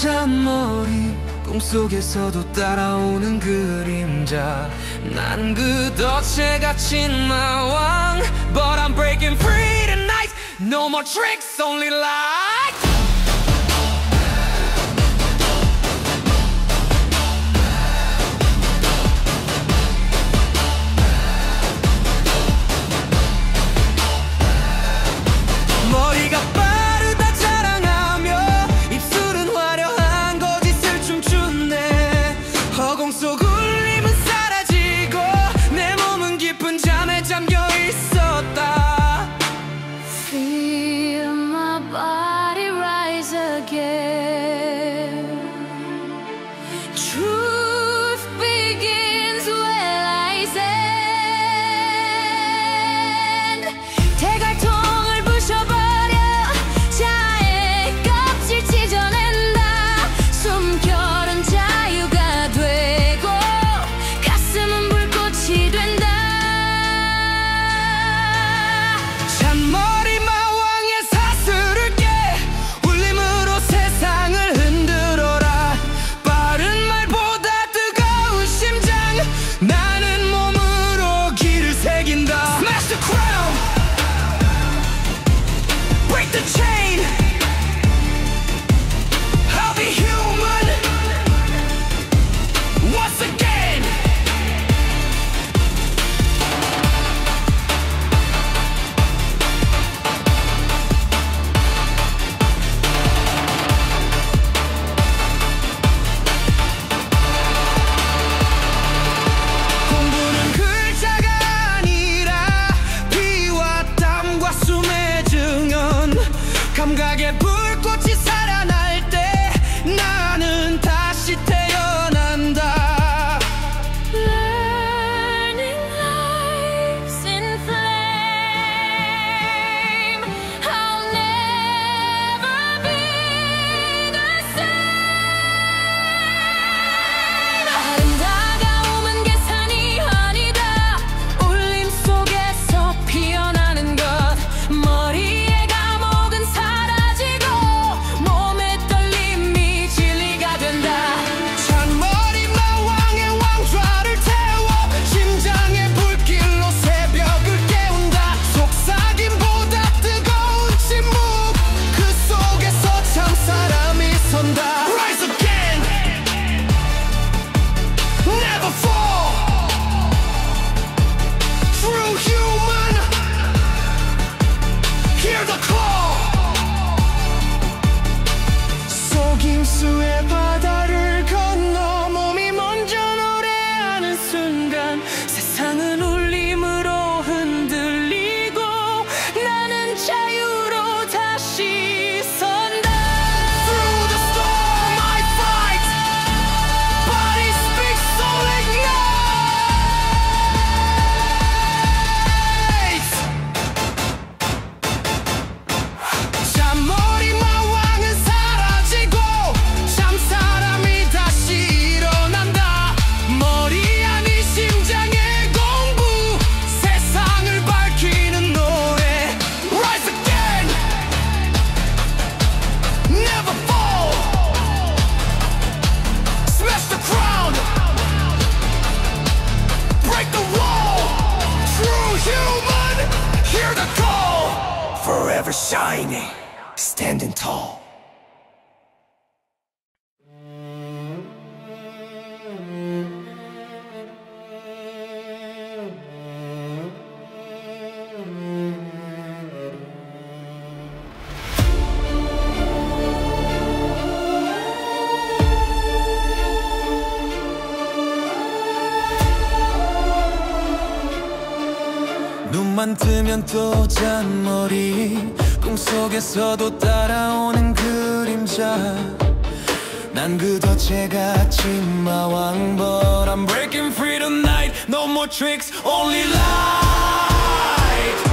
잔머리 꿈속에서도 따라오는 그림자 난 그 덫에 갇힌 마왕 But I'm breaking free tonight No more tricks, only light 머리가 빠르다 자랑하며 입술은 화려한 거짓을 춤추네 허공 속 울림은 사라지고 내 몸은 깊은 잠에 잠겨 있었다 Feel my body rise again Truth begins where I stand 대갈통을 부셔버려 자의 껍질 찢어낸다 숨결은 자유가 되고 가슴은 불꽃이 된다 잔머리 마왕의 사슬을 깨 울림으로 세상을 흔들어라 빠른 말보다 뜨거운 심장 나는 몸으로 길을 새긴다 Smash the crown Break the chain I'll be human Once again 공부는 글자가 아니라 피와 땀과 숨의 증언 감각의 불꽃이 살아날 때 나는 다시 태어난다 Learning life's in flame I'll never be the same 아름다움은 계산이 아니다 울림 속에서 피어나는 것 머리의 감옥은 사라지고 몸의 떨림이 진리가 된다 잔머리 마왕의 왕좌를 태워 심장의 불길로 새벽을 깨운다 속삭임보다 뜨거운 침묵 그 속에서 참 사람이 선다 Rise again Never fall True human Hear the call 속임수의 바다를 건너 몸이 먼저 노래하는 순간 세상은 울림으로 흔들리고 나는 자유로 다시 선다 Through the storm I fight Body speaks soul ignites 잔머리 마왕은 사라지고 참 사람이 다시 일어난다 머리 아닌 심장의 공부 세상을 밝히는 노래 Rise again Never fall Smash the crown Break the wall True human Hear the call Forever shining Standing tall 눈만 뜨면 또 잔머리 꿈속에서도 따라오는 그림자 난 그 덫에 갇힌 마왕 But I'm breaking free tonight No more tricks, only light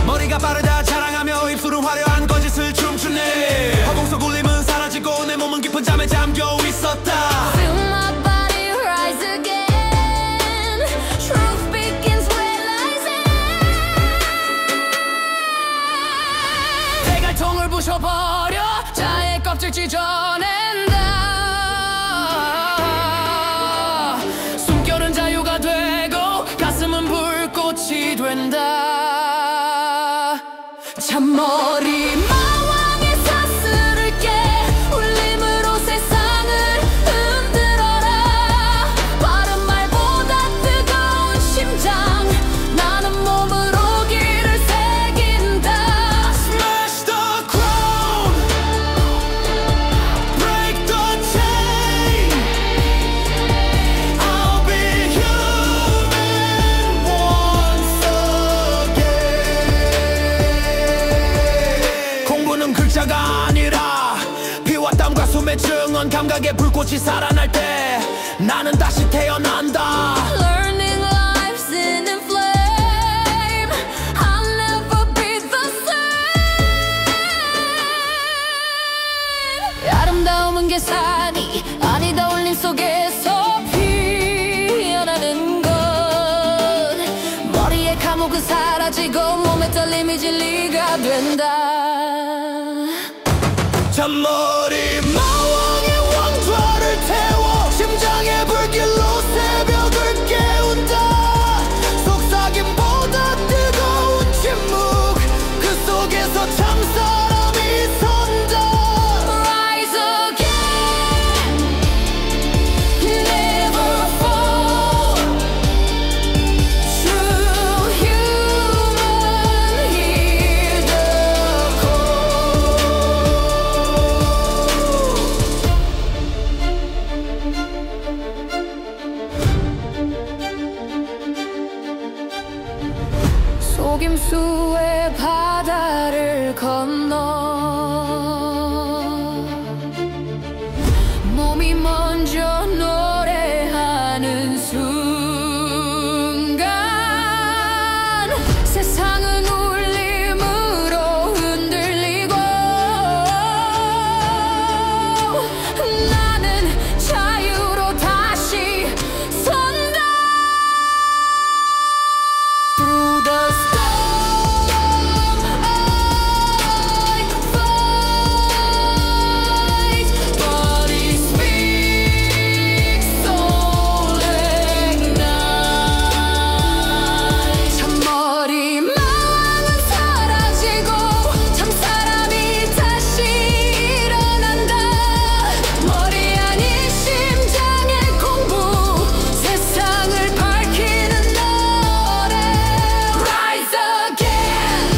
머리가 빠르다 자랑하며 입술은 화려한 거짓을 춤추네 허공 속 울림은 사라지고 내 몸은 깊은 잠에 잠겨 있었다 Feel my body rise again Truth begins where I stand 대갈통을 부셔버려 자의 껍질 찢어낸다 멍한 감각에 불꽃이 살아날 때 나는 다시 태어난다. Learning life's in flame. I'll never be the same. 아름다움은 계산이 아니다. 울림 속에서 피어나는 것. 머리의 감옥은 사라지고 몸의 떨림이 진리가 된다. 잔머리 마왕의 왕좌를 태워 심장의 불길로 새벽을 깨운다. 속삭임보다 뜨거운 침묵 그 속에서 참사람이 선다. Rise again, never fall. True human, hear the 속임수의 바다를 건너 몸이 먼저 노래하는 순간 세상은 울림으로 흔들리고 나는 자유로 다시 선다. Through the storm I fight. Body speaks, soul ignite. 잔머리 마왕은 사라지고 참사람이 다시 일어난다. 머리 아닌 심장의 공부 세상을 밝히는 노래. Rise again,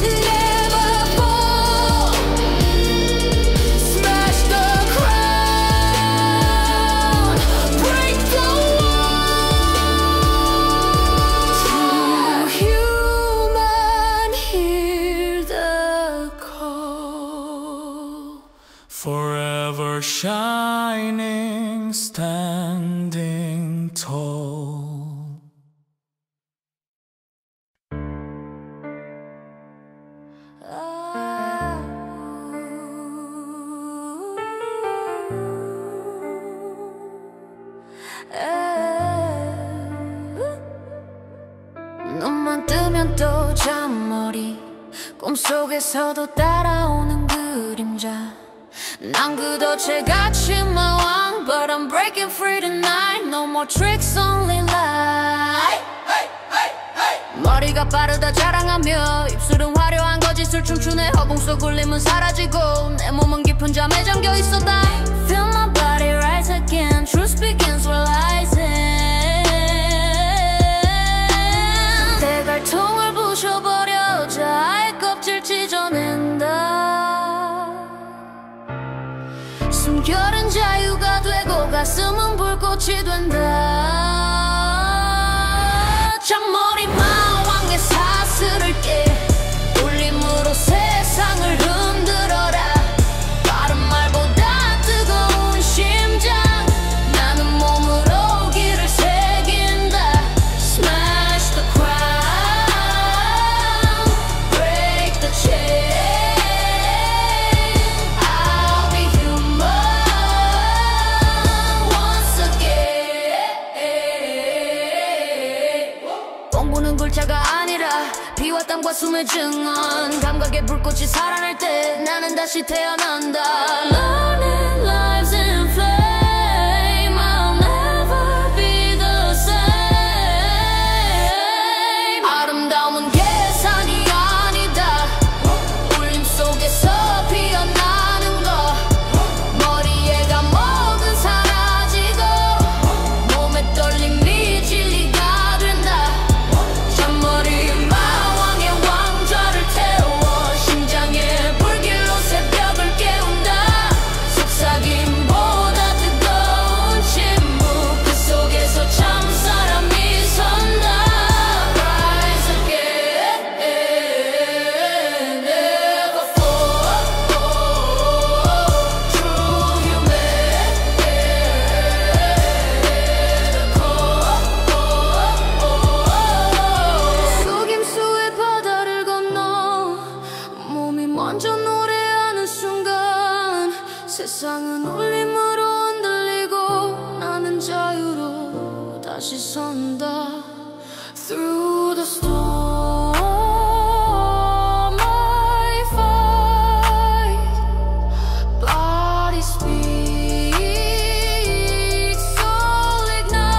never fall. Smash the crown, break the wall. True human, hear the call. Forever shining, standing tall. 눈만 뜨면 또 잔머리 꿈속에서도 따라오는 그림자. 난 그 덫에 갇힌 마왕 But I'm breaking free tonight. No more tricks, only light. 머리가 빠르다 자랑하며 입술은 화려한 거짓을 춤추네. 허공 속 울림은 사라지고 내 몸은 깊은 잠에 잠겨 있었다. Feel my body rise again. Truth begins realizing. 대갈통을 부셔버려 자아의 껍질 찢어낸다. 숨결은 자유가 되고 가슴은 불꽃이 된다. 잔머리 마왕의 사슬을 깨 울림으로 세상을 흔들어라. 빠른 말보다 뜨거운 심장 나는 몸으로 길을 새긴다. Smash the crown, break the chain. I'll be human once again. 공부는 글자가 아니라 피와 땀과 숨의 증언. 감각의 불꽃이 살아날 때 나는 다시 태어난다. Learning lives in flame. I'll never be the same. 아름다움은 계산이 아니다. 울림 속에서 피어나는 것. 머리에 감옥은 사라지고 몸에 떨림이 진리가 된다. 잔머리 마왕의 왕좌를 태워 심장의 불길로 새벽을 깨운다. 속삭임 다시 선다. Through the storm I fight, body speaks, soul ignites.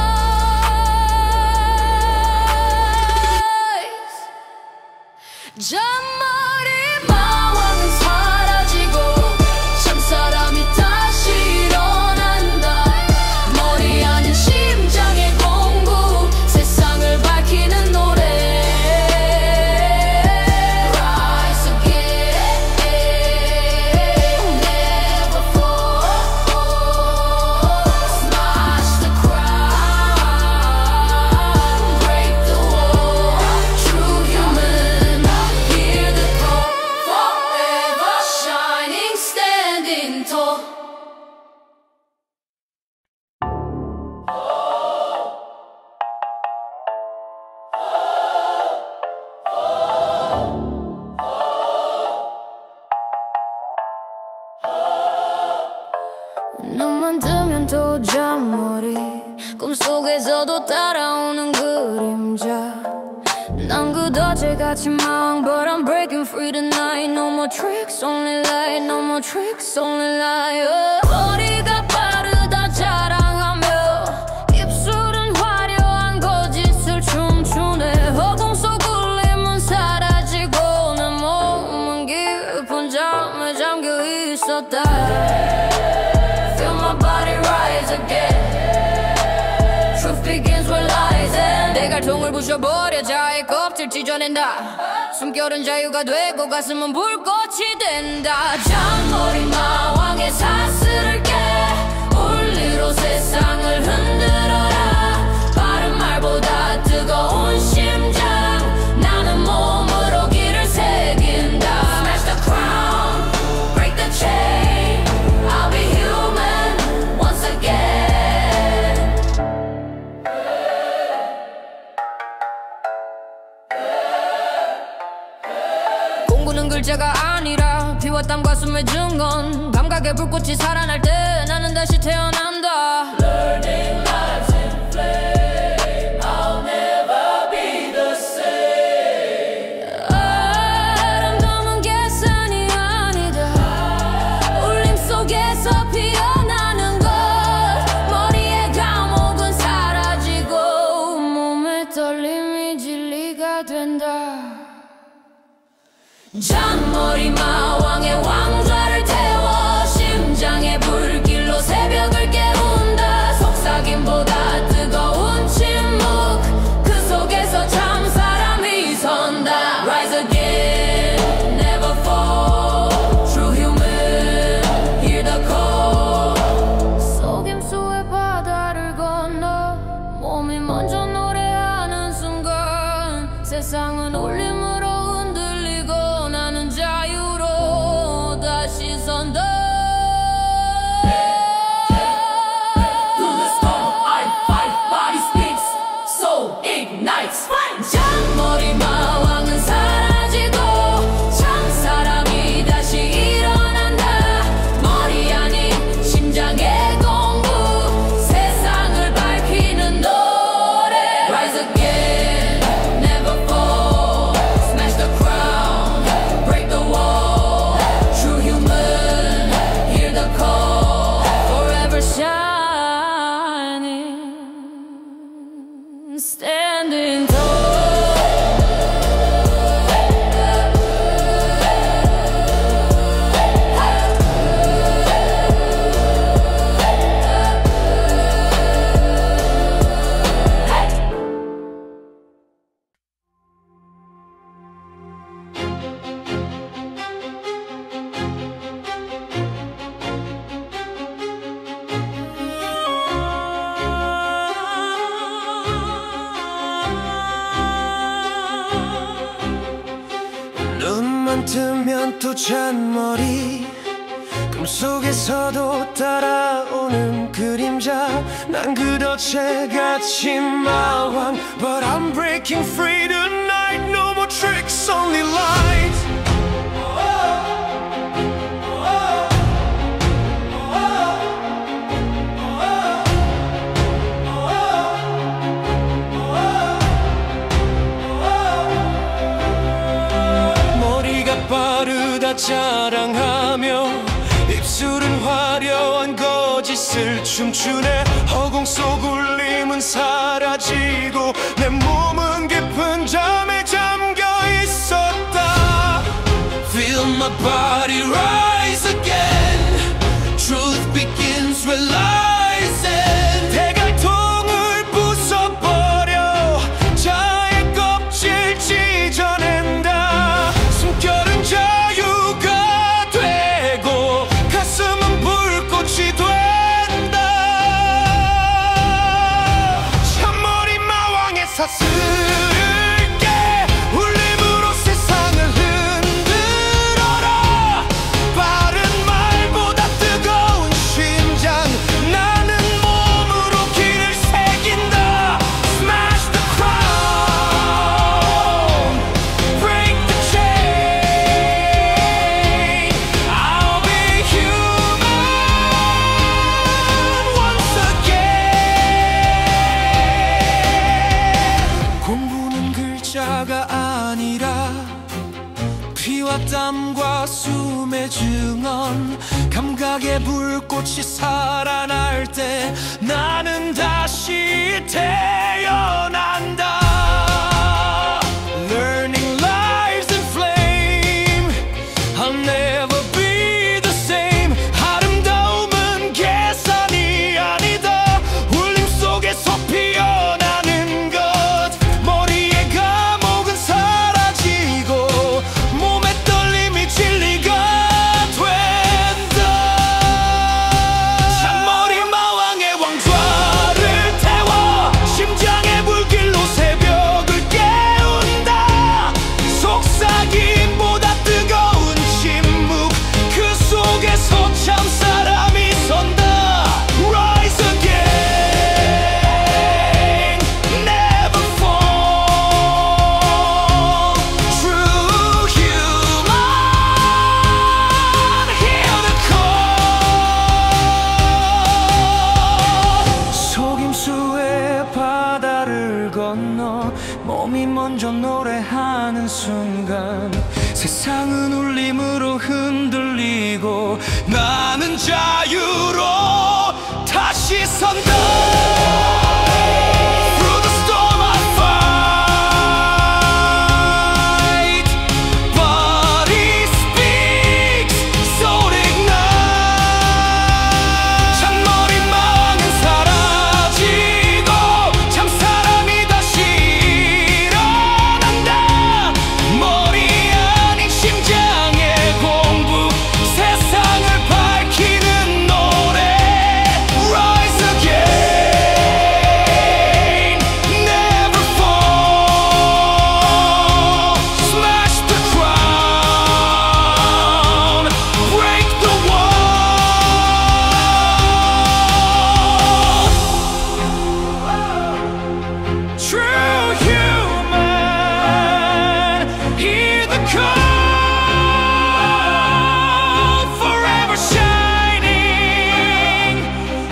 잔머리 마왕은 사라지고 참사람이 다시 일어난다. 머리 아닌 심장의 공부, 세상을 밝히는 노래. Rise again, never fall. Smash the crown, break the wall. True human, hear the call. Forever shining, standing tall. 눈만 뜨면 또 잠머리, 꿈속에서도 따라오는 그림자. 난 그더제같이 망, but I'm breaking free tonight. No more tricks, only light. No more tricks, only light. 머리가 빠르다 자랑하며 입술은 화려한 거짓을 춤추네. 허공 속 울림은 사라지고 내 몸은 깊은 잠에 잠겨 있었다. Feel my body rise again. Truth begins with lies and 대갈통을 부셔버려 자의 껍질 찢어낸다. 숨결은 자유가 되고 가슴은 불꽃이 된다. 잔머리 마왕의 사슬을 깨 울리로 세상을 흔들어라. 빠른 말보다 뜨거운 심장, 나는 몸으로 길을 새긴다. Smash the crown, break the chain. I'll be human once again. 공부는 글자가 아니라 피와 땀과 숨의 증언. 감각의 불꽃이 살아날 때 나는 다시 태어난다. Learning lives in flame, I'll never be the same. 아름다움은 계산이 아니다. 울림 속에서 피어나는 것. 머리의 감옥은 사라지고 몸의 떨림이 진리가 된다. 잔머리 마왕의 왕좌를 태워 심장의 불길로 새벽을 깨운다. 속삭임보다 뜨거운 침묵, 그 속에서 참 사람이 선다. Rise again, never fall. True human, hear the call. 속임수의 바다를 건너 몸이 먼저 노래하는 순간 세상은 울림으로 흔들리고 나는 자유로 다시 선다. Through the storm I fight, body speaks, soul ignites. 잔머리 마왕은 사라지고 참사람이 다시 일어난다. 머리 아닌 심장의 공부, 세상을 밝히는 노래. Rise again, never fall. Smash the crown, break the wall. True human, hear the call. Forever shining, standing tall. 눈만 뜨면 또 잔머리, 꿈속에서도 따라오는 그림자. 난 그더제같이 마왕, but I'm breaking free tonight. No more tricks, only lies. 자랑하며 입술은 화려한 거짓을 춤추네. 허공 속 울림은 사라지고 내 몸은 깊은 잠에 잠겨 있었다. Feel my body rise again. Truth begins realizing. 대갈통을 부숴버려 자의 껍질 찢어낸다. 숨결은 자유가 되고 가슴은 불꽃이 된다. 잔머리 마왕의 사슬을 깨 울림으로 세상을 흔들어라. 빠른 말보다 뜨거운 심장 나는 몸으로 길을 새긴다. Smash the crown, break the chain. I'll be human once again. 공부는 글자가 아니라 피와 땀과 숨의 증언. 감각의 불꽃이 살아날 때 나는 다시 태어난다. Learning lives in flame. I'll never be the same. 아름다움은 계산이 아니다. 울림 속에서 피어나는 것. 머리의 감옥은 사라지고 몸의 떨림이 진리가 된다. 잔머리 마왕의 왕좌를 태워 심장의 불길로 새벽을 깨운다. 속삭임보다 뜨거운 침묵 그 속에서 참 사람이 선다. Rise again, never fall. True human, hear the call. 속임수의 바다를 건너 몸이 먼저 노래하는 순간 세상은 울림으로 흔들리고 나는 자유로 다시 선다. Through the storm I fight. Body speaks, soul ignite. 잔머리 마왕은 사라지고 참 사람이 다시 일어난다. 머리 아닌 심장의 공부 세상을 밝히는 노래. Rise again, never fall. Smash the crown, break the wall. True human, hear the call. Forever shining,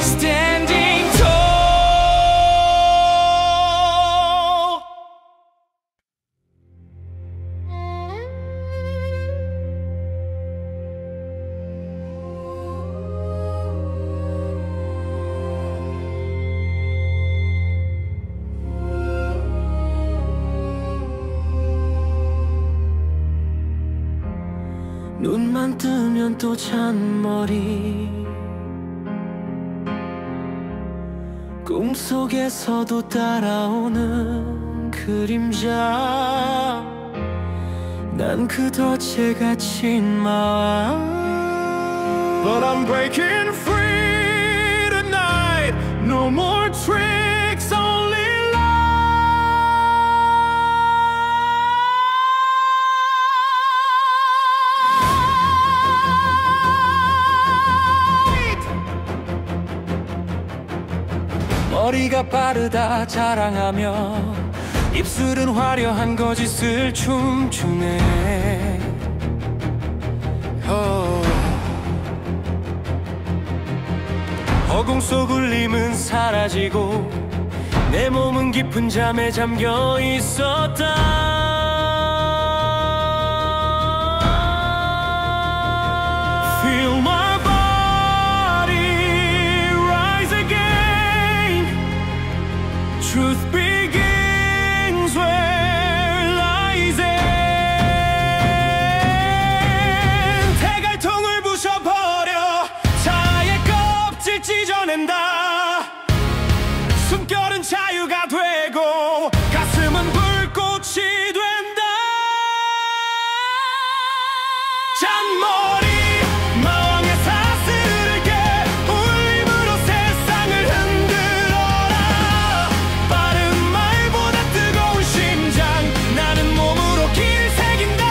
standing tall. 눈만 뜨면 또 잔머리. 꿈속에서도 따라오는 그림자. 난 그 덫에 갇힌 마음. But I'm breaking free tonight. No more tricks, only 머리가 빠르다 자랑하며 입술은 화려한 거짓을 춤추네. 허공 속 울림은 사라지고 내 몸은 깊은 잠에 잠겨 있었다. Truth begins where lies end. 대갈통을 부셔버려 자의 껍질 찢어낸다. 숨결은 자유가 되고 가슴은 불꽃이 된다. 잔머리 마왕의 사슬을 깨 울림으로 세상을 흔들어라. 빠른 말보다 뜨거운 심장 나는 몸으로 길을 새긴다.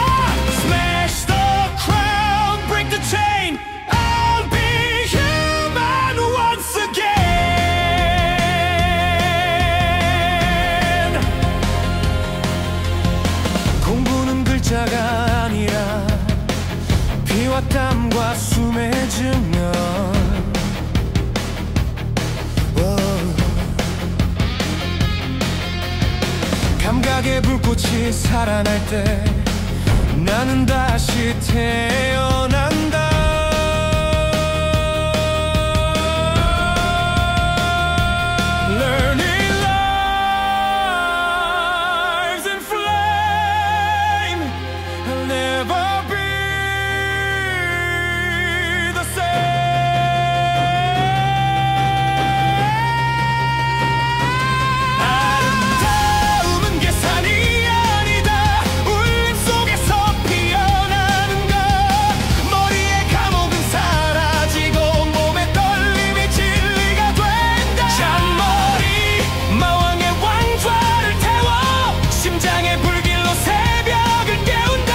Smash the crown, break the chain, I'll be human once again. 공부는 글자가 아니라 피와 땀과 숨에 즈면 감각의 불꽃이 살아날 때 나는 다시 태어난다. Learning lives in flame. I'll never be the same. 아름다움은 계산이 아니다. 울림 속에서 피어나는 것. 머리의 감옥은 사라지고 몸의 떨림이 진리가 된다. 잔머리 마왕의 왕좌를 태워 심장의 불길로 새벽을 깨운다.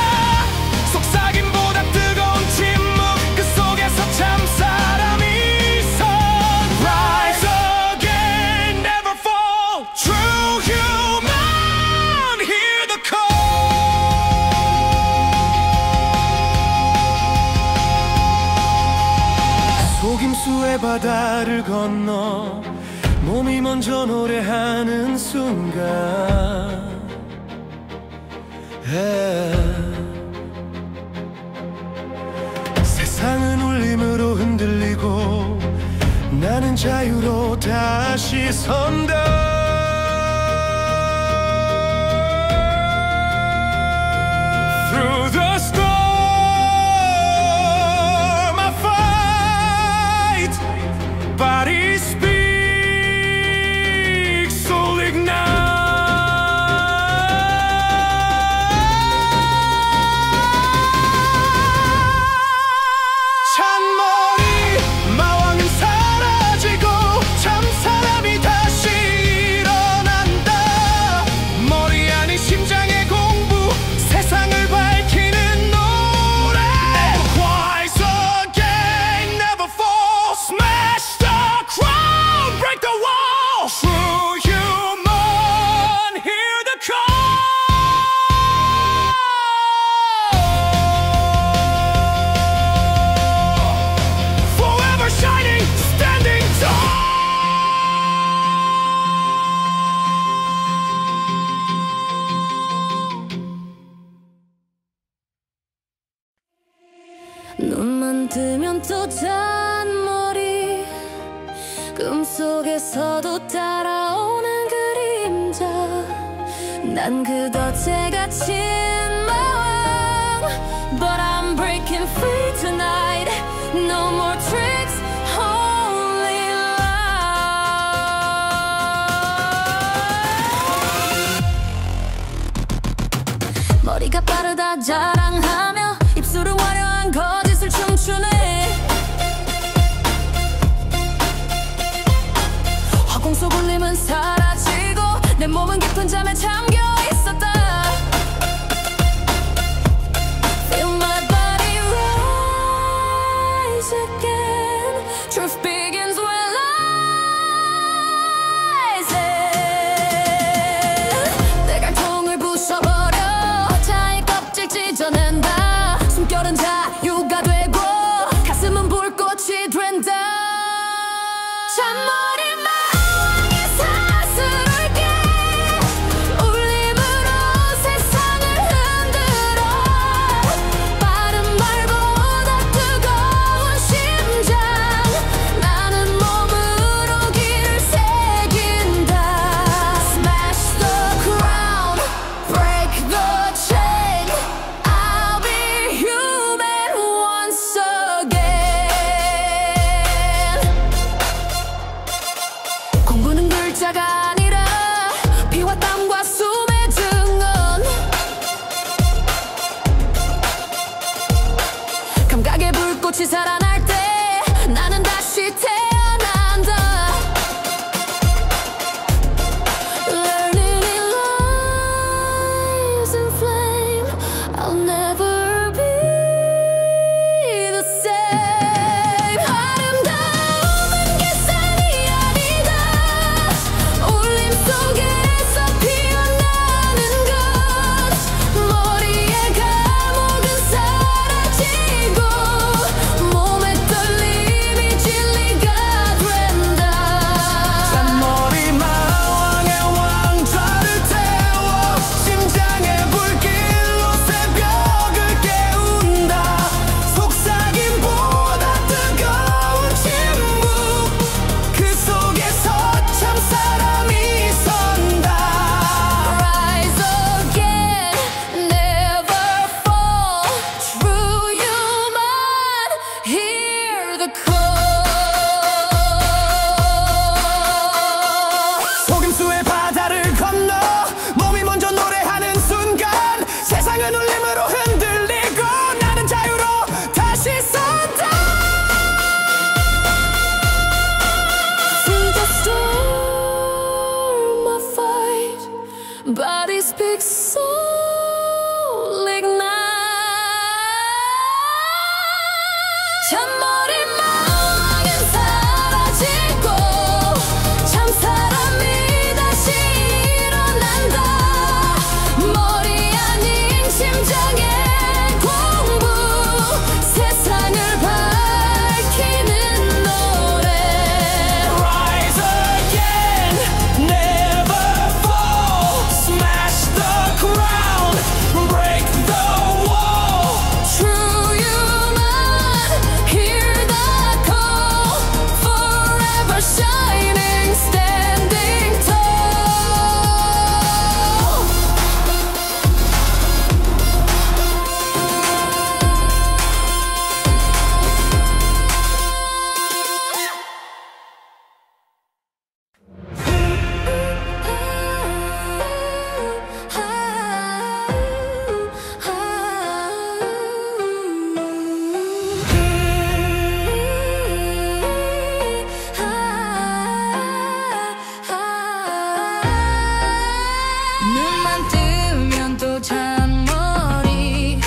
속삭임보다 뜨거운 침묵 그 속에서 참 사람이 선. Rise again, never fall. True human, hear the call. 속임수의 바다를 건너 몸이 먼저 노래하는 순간 세상은 울림으로 흔들리고 나는 자유로 다시 선다. Through the storm I fight. Body speaks, soul ignite. 잔머리 마왕은 사라지고 참 사람이 다시 일어난다. 머리 아닌 심장의 공부 세상을 밝히는 노래. Rise again, never fall. Smash the crown, break the wall. True human, hear the call. Forever shining, standing tall. 눈만 뜨면 또 잔머리 꿈속에서도 따라오는 그림자 난 그 덫에 갇힌 마왕 But I'm breaking free tonight No more tricks only lies 머리가 빠르다 자랑하며 입술은 화려한 거짓을 춤추네 화공 속 울림은 사라지고 내 몸은 깊은 잠에 잠겨 있었다 Feel my body rise again Truth begins when lies end 대갈통을 부숴버려 자의 껍질 찢어낸다 숨결은 자유가 되고 가슴은 불꽃이 된다 잔머리 마왕의 사슬을 깨 울림 Body speaks soul ignite. 잔머리 마왕은 사라지고 참 사람이 다시 일어난다. 머리 아닌 심장의 공부 세상을 밝히는 노래. Rise again, never fall. Smash the ground, break the wall. True human, hear the call. Forever shining, standing tall. 눈만 뜨면 또 잔머리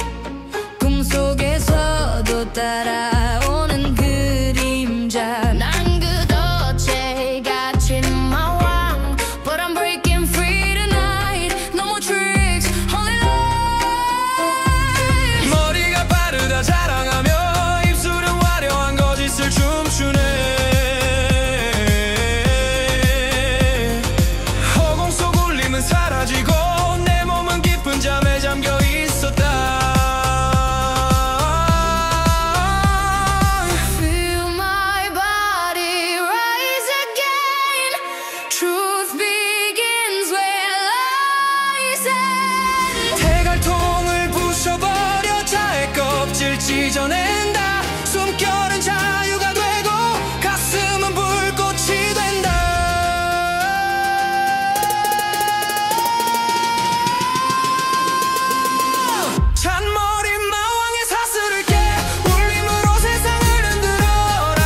꿈속에서도 따라오는 그림자. 난 그도체 갇힌 마왕 But I'm breaking free tonight. No more tricks, only life. 머리가 빠르다 자랑하며 입술은 화려한 거짓을 춤추네. 허공 속 울림은 사라지고 내 몸은 깊은 잠에 잠겨 있었다. Feel my body rise again. Truth begins where lies end. 대갈통을 부숴버려 자의 껍질 찢어낸다. 숨결은 자유가 되고 가슴은 불꽃이 된다. 잔머리 마왕의 사슬을 깨 울림으로 세상을 흔들어라.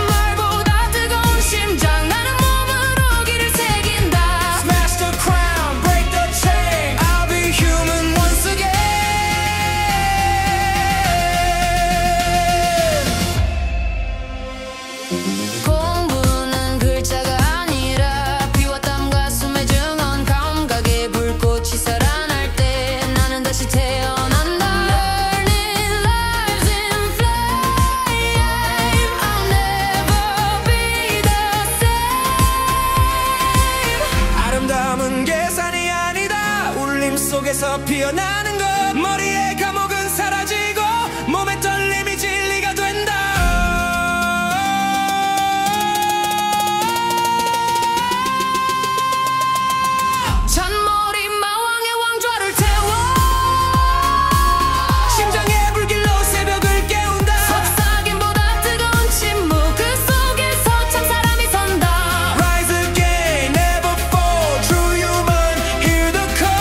말보다 뜨거운 심장 나는 몸으로 길을 새긴다. Smash the crown, break the chain. I'll be human once again. 공부는 글자가 아니라 피와 땀과 숨의 증언. 감각의 불꽃이 살아날 때 나는 다시 태어난다. Learning lives in flame. I'll never be the same. 아름다움은 계산이 아니다. 울림 속에서 피어나는 것. 머리의 감옥은 사라지고 몸의 떨림이 진리가 된다. 잔머리 마왕의 왕좌를 태워. 심장의 불길로 새벽을 깨운다. 속삭임보다 뜨거운 침묵 그 속에서 참 사람이 선다. Rise again, never fall. True human, hear the call.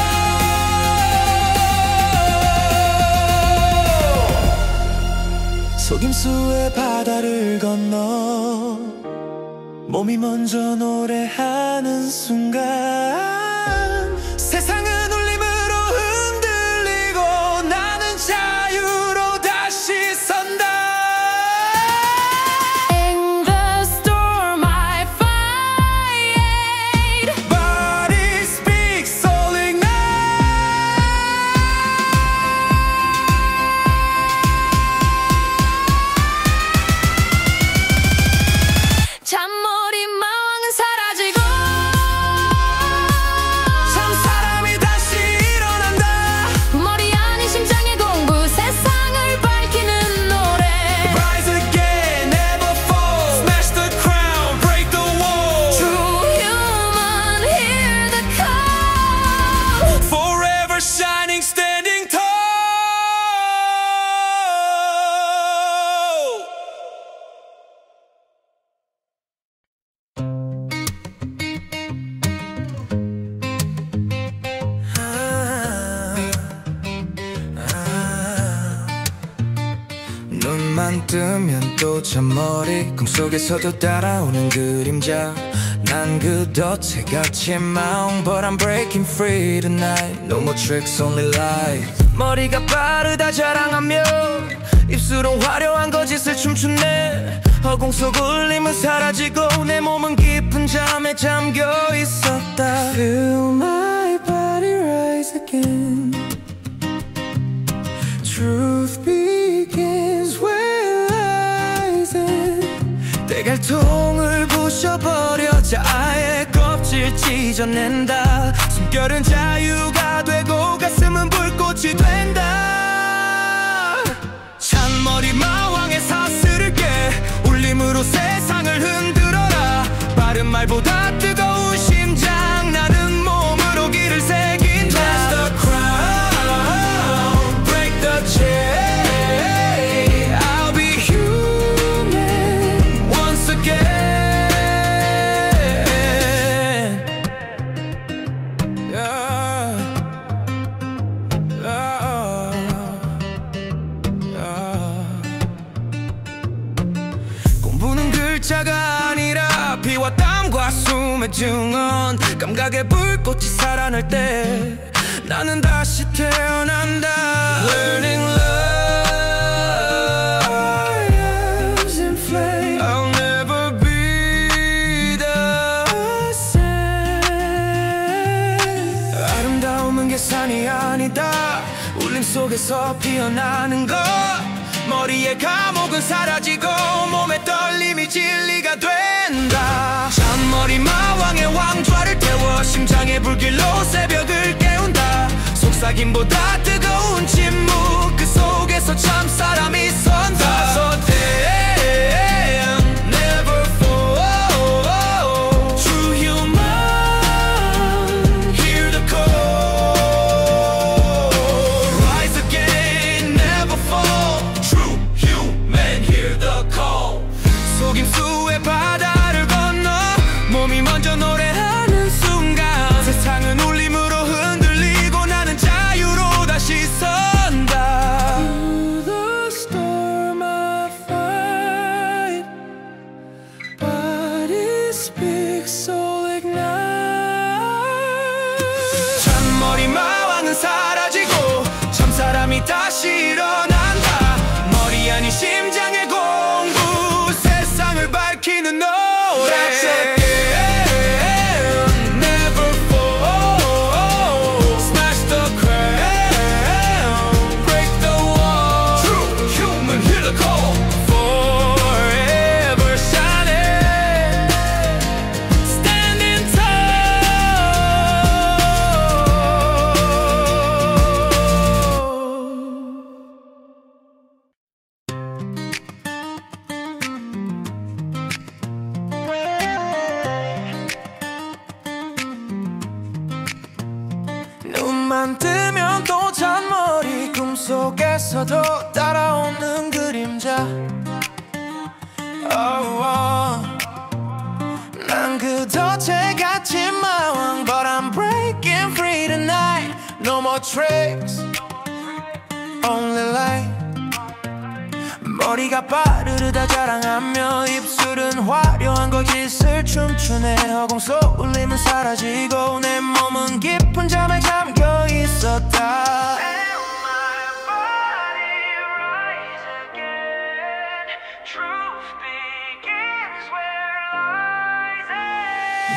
속임수의 바다를 건너 몸이 먼저 노래하는 순간 세상은 울림으로 흔들리고 나는 자유로 다시 선다. In the storm I fight. Body speaks, soul ignite. 잔머리 마왕은 사라지고 뜨면 또 잔머리 꿈속에서도 따라오는 그림자 난 그 덫에같이 마음 But I'm breaking free tonight No more tricks only lies 머리가 빠르다 자랑하며 입술은 화려한 거짓을 춤추네 허공 속 울림은 사라지고 내 몸은 깊은 잠에 잠겨 있었다 Feel my body rise again Truth begins where lies end 대갈통을 부셔버려자 아예 껍질 찢어낸다 숨결은 자유가 되고 가슴은 불꽃이 된다 잔머리 마왕의 사슬을 깨 울림으로 세상을 흔들어라 빠른 말보다 뜨거운 심장 나는 몸으로 길을 새긴다 That's the crown Break the chain I'll be human once again yeah. 공부는 글자가 아니라 피와 땀과 숨의 증언 감각의 불꽃이 살아날 때 나는 다시 태어난다 Learning lives in flame I'll never be the same 아름다움은 계산이 아니다 울림 속에서 피어나는 것 머리의 감옥은 사라지고 몸의 떨림이 진리가 된다 잔머리 마왕의 왕좌를 태워 심장의 불길로 새벽을 깨운다 속삭임보다 뜨거운 침묵 그 속에서 참 사람이 선다 So damn never fall True human hear the call Rise again never fall True human hear the call 속임수의 바다를 건너 몸이 먼저 노래하는 순간 세상은 울림으로 흔들리고 나는 자유로 다시 선다 Through the storm I fight Body speaks soul ignite 잔머리 마왕은 사라지고 참사람이 다시 일어난다 머리 아닌 심장의 공부 세상을 밝히는 노래 That's again never fall Smash the crown Break the wall True human hear the call Forever shining Standing 눈만 뜨면 또 잔머리 꿈속에서도 따라오는 그림자 난 그 덫에 갇힌 마왕 But I'm breaking free tonight No more tricks Only light 머리가 빠르르다 자랑하며 입술은 화려한 거짓을 춤추네 허공 속 울림은 사라지고 내 몸은 깊은 잠에 잠겨 있었다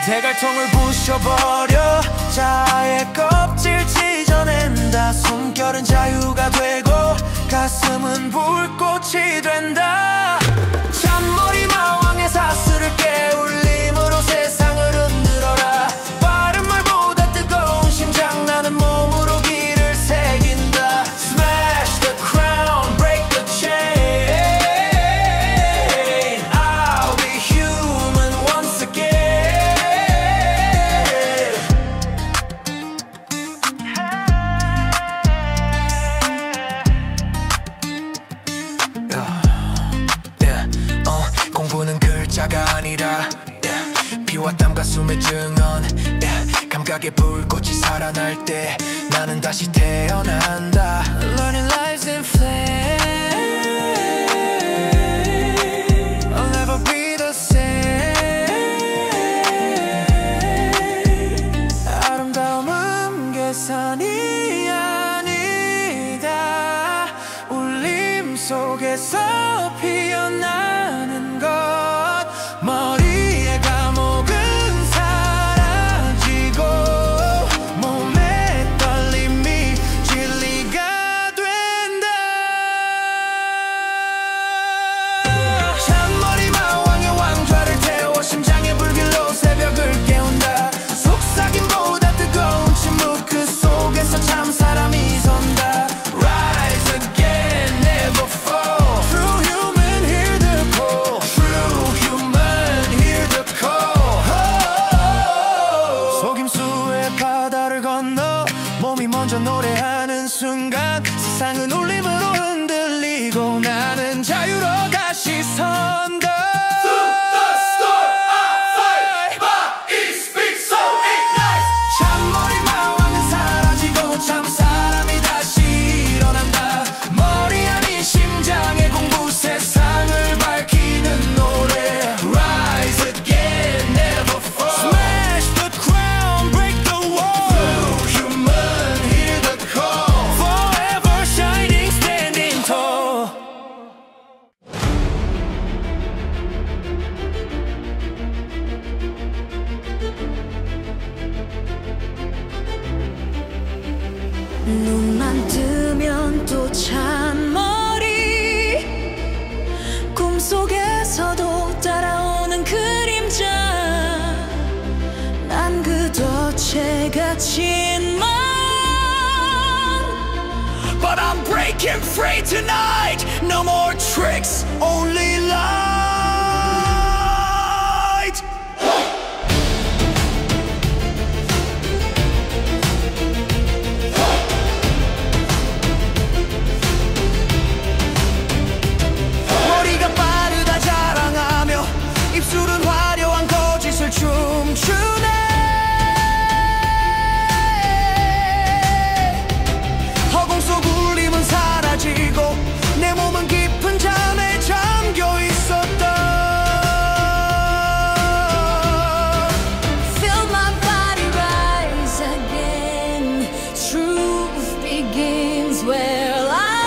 대갈통을 부셔버려 자의 껍질 찢어낸다 숨결은 자유가 되고 가슴은 불꽃이 된다 잔머리 마왕의 사슬을 깨 울림으로 세상을 흔들어라 빠른 말보다 뜨거운 심장 나는 몸으로 길을 새긴다 Smash the crown, break the chain I'll be human once again 공부는 글자가 아니라 피와 땀과 숨의 증언 감각의 불꽃이 살아날 때 나는 다시 태어난다 Learning lives in flame 눈만 뜨면 또 잔머리 꿈속에서도 따라오는 그림자 난 그 덫에 갇힌 맘 But I'm breaking free tonight. No more tricks, only light. 머리가 빠르다 자랑하며 입술은 화려한 거짓을 춤추네. 내 몸은 깊은 잠에 잠겨 있었다. Feel my body rise again. Truth begins where lies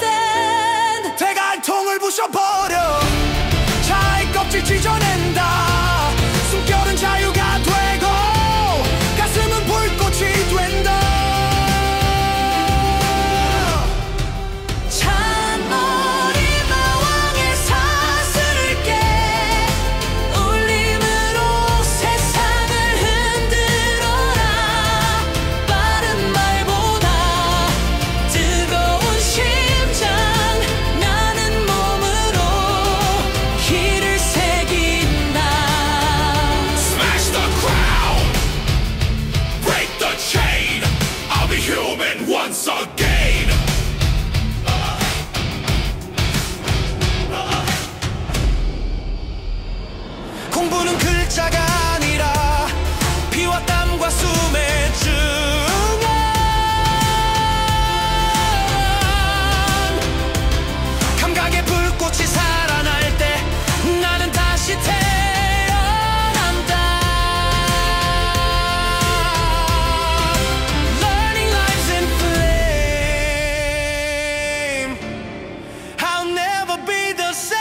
end. 대갈통을 부숴버려. 차의 껍질 찢어낸다. 숨결은 자유가 되고 가슴은 불꽃이 된다. Once again. 공부는 글자가 아니라 피와 땀과 숨의 증언. 감각의 불꽃이 살아날 때 나는 다시 태어난다. Learning life's in flame. I'll never be the same.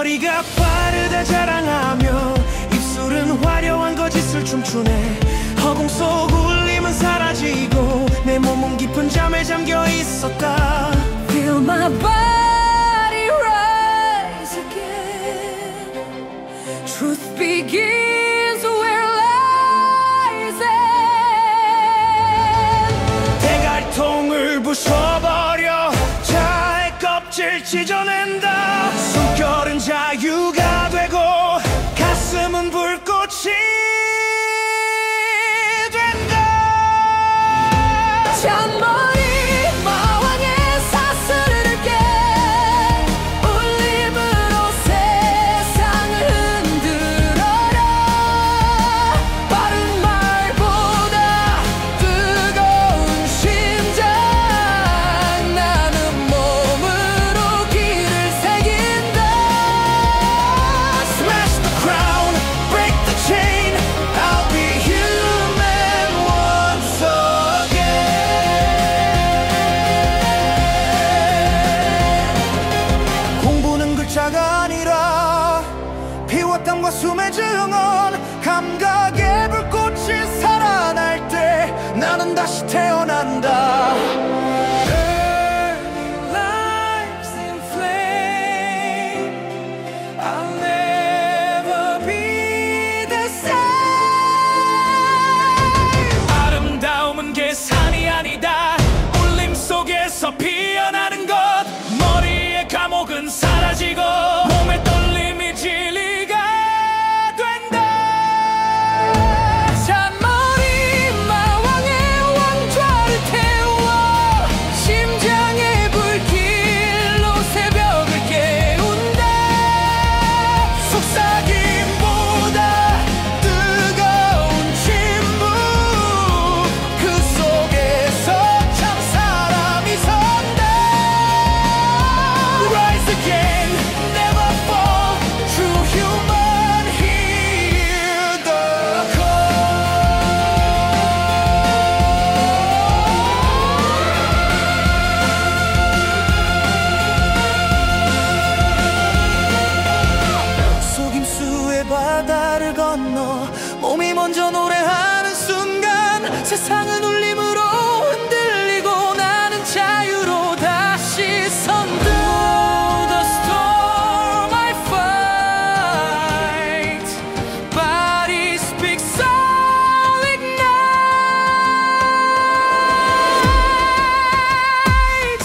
머리가 빠르다 자랑하며 입술은 화려한 거짓을 춤추네. 허공 속 울림은 사라지고 내 몸은 깊은 잠에 잠겨 있었다. Feel my body rise again. Truth begins where lies end. 대갈통을 부숴버려 자의 껍질 찢어낸다. 숨결은 자유가 되고 가슴은 불꽃이 된다. 잔머리 마왕의 사슬을 깨 울림으로 세상을 흔들어라. 빠른 말보다 뜨거운 심장 나는 몸으로 길을 새긴다. Smash the crown, break the chain. I'll be human once again. 공부는 글자가 아니라 피와 땀과 숨의 증언. 감각의 불꽃이 살아날 때 나는 다시 태어난다. Early lives in flame. I'll never be the same. 아름다움은 계산이 아니다. 울림 속에서 피어나는 것. 머리의 감옥은 사라지고 몸의 떨림이 진리가 된다. 잔머리 마왕의 왕좌를 태워 심장의 불길로 새벽을 깨운다. 속삭임보다 뜨거운 침묵. 그 속에서 참 사람이 선다. Rise again, never fall. True human, hear the call. 속임수의 바다를 건너 몸이 먼저 노래하는 순간 세상은 울림으로 흔들리고 나는 자유로 다시 선다. The storm I fight, body speaks, I'll ignite.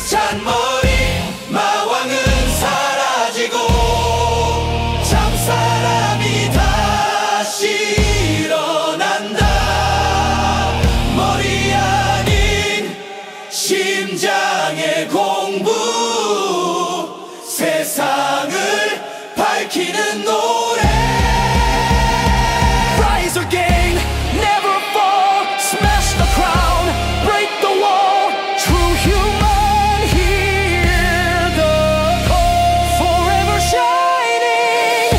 잔머리 마왕은 사라지고 참사람이 다시 일어난다. 머리 아닌 심장의 공부. 세상을 밝히는 노래. Rise again, never fall. Smash the crown, break the wall. True human, hear the call. Forever shining,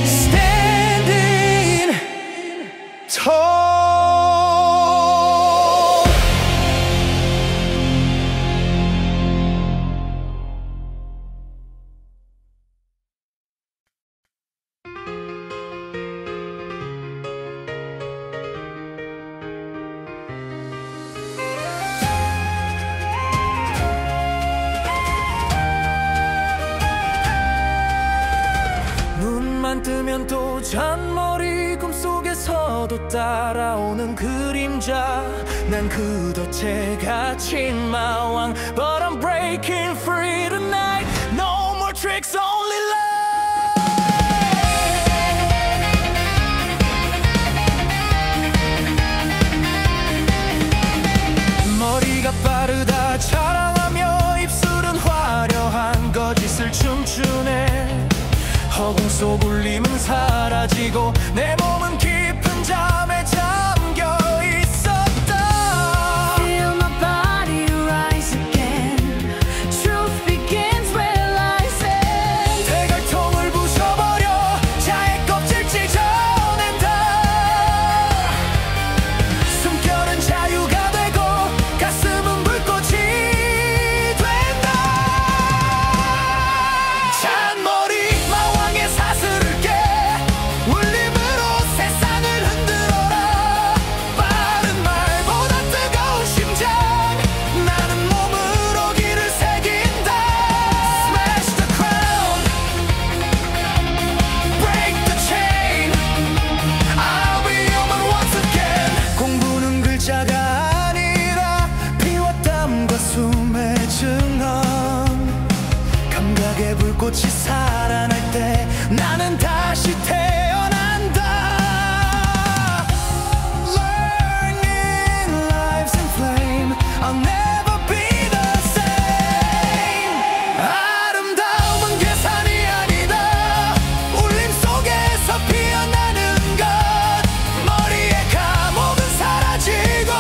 standing tall. 눈만 뜨면 또 잔머리 꿈속에서도 따라오는 그림자. 난 그 덫에 갇힌 마왕. But I'm breaking free tonight. No more tricks, only love. 머리가 빠르다 자랑하며 입술은 화려한 거짓을 춤추네. 허공 속 울림은 사라지고 내 몸은 깊은 잠에 잠겨 있었다. Feel my body rise again. 감각의 불꽃이 살아날 때 나는 다시 태어난다. Learning lives in flame, I'll never be the same. 아름다움은 계산이 아니다. 울림 속에서 피어나는 것. 머리의 감옥은 사라지고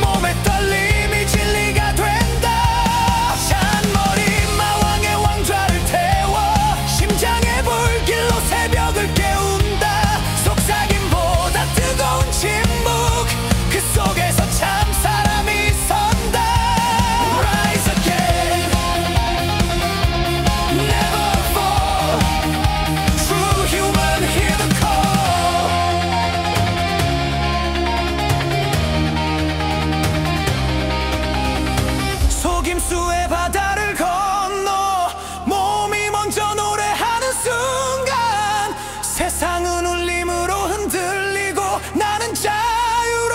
몸의 떨림이 진리가 된다. 잔머리 마왕의 왕좌를 태워 심장의 불길로 새벽을 깨운다. 속삭임보다 뜨거운 침묵, 그 속에서 참 사람이 선다. Rise again, never fall. True human, hear the call. 속임수의 바다를 건너 몸이 먼저 노래하는 순간 세상은 울림으로 흔들리고 나는 자유로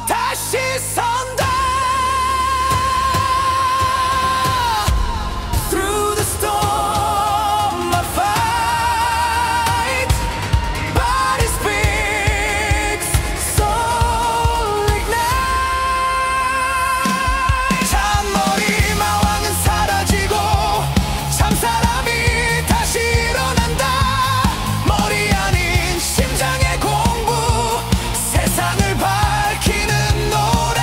다시 선다. Through the storm I fight, body speaks, soul ignite. 잔머리 마왕은 사라지고 참 사람이 다시 일어난다. 머리 아닌 심장의 공부, 세상을 밝히는 노래.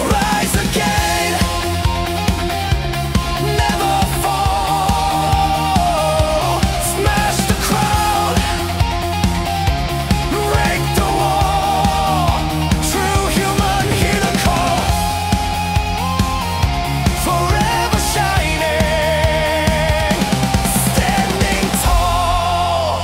Rise again, never fall. Smash the crowd, break the wall. True human, hear the call. Forever shining, standing tall.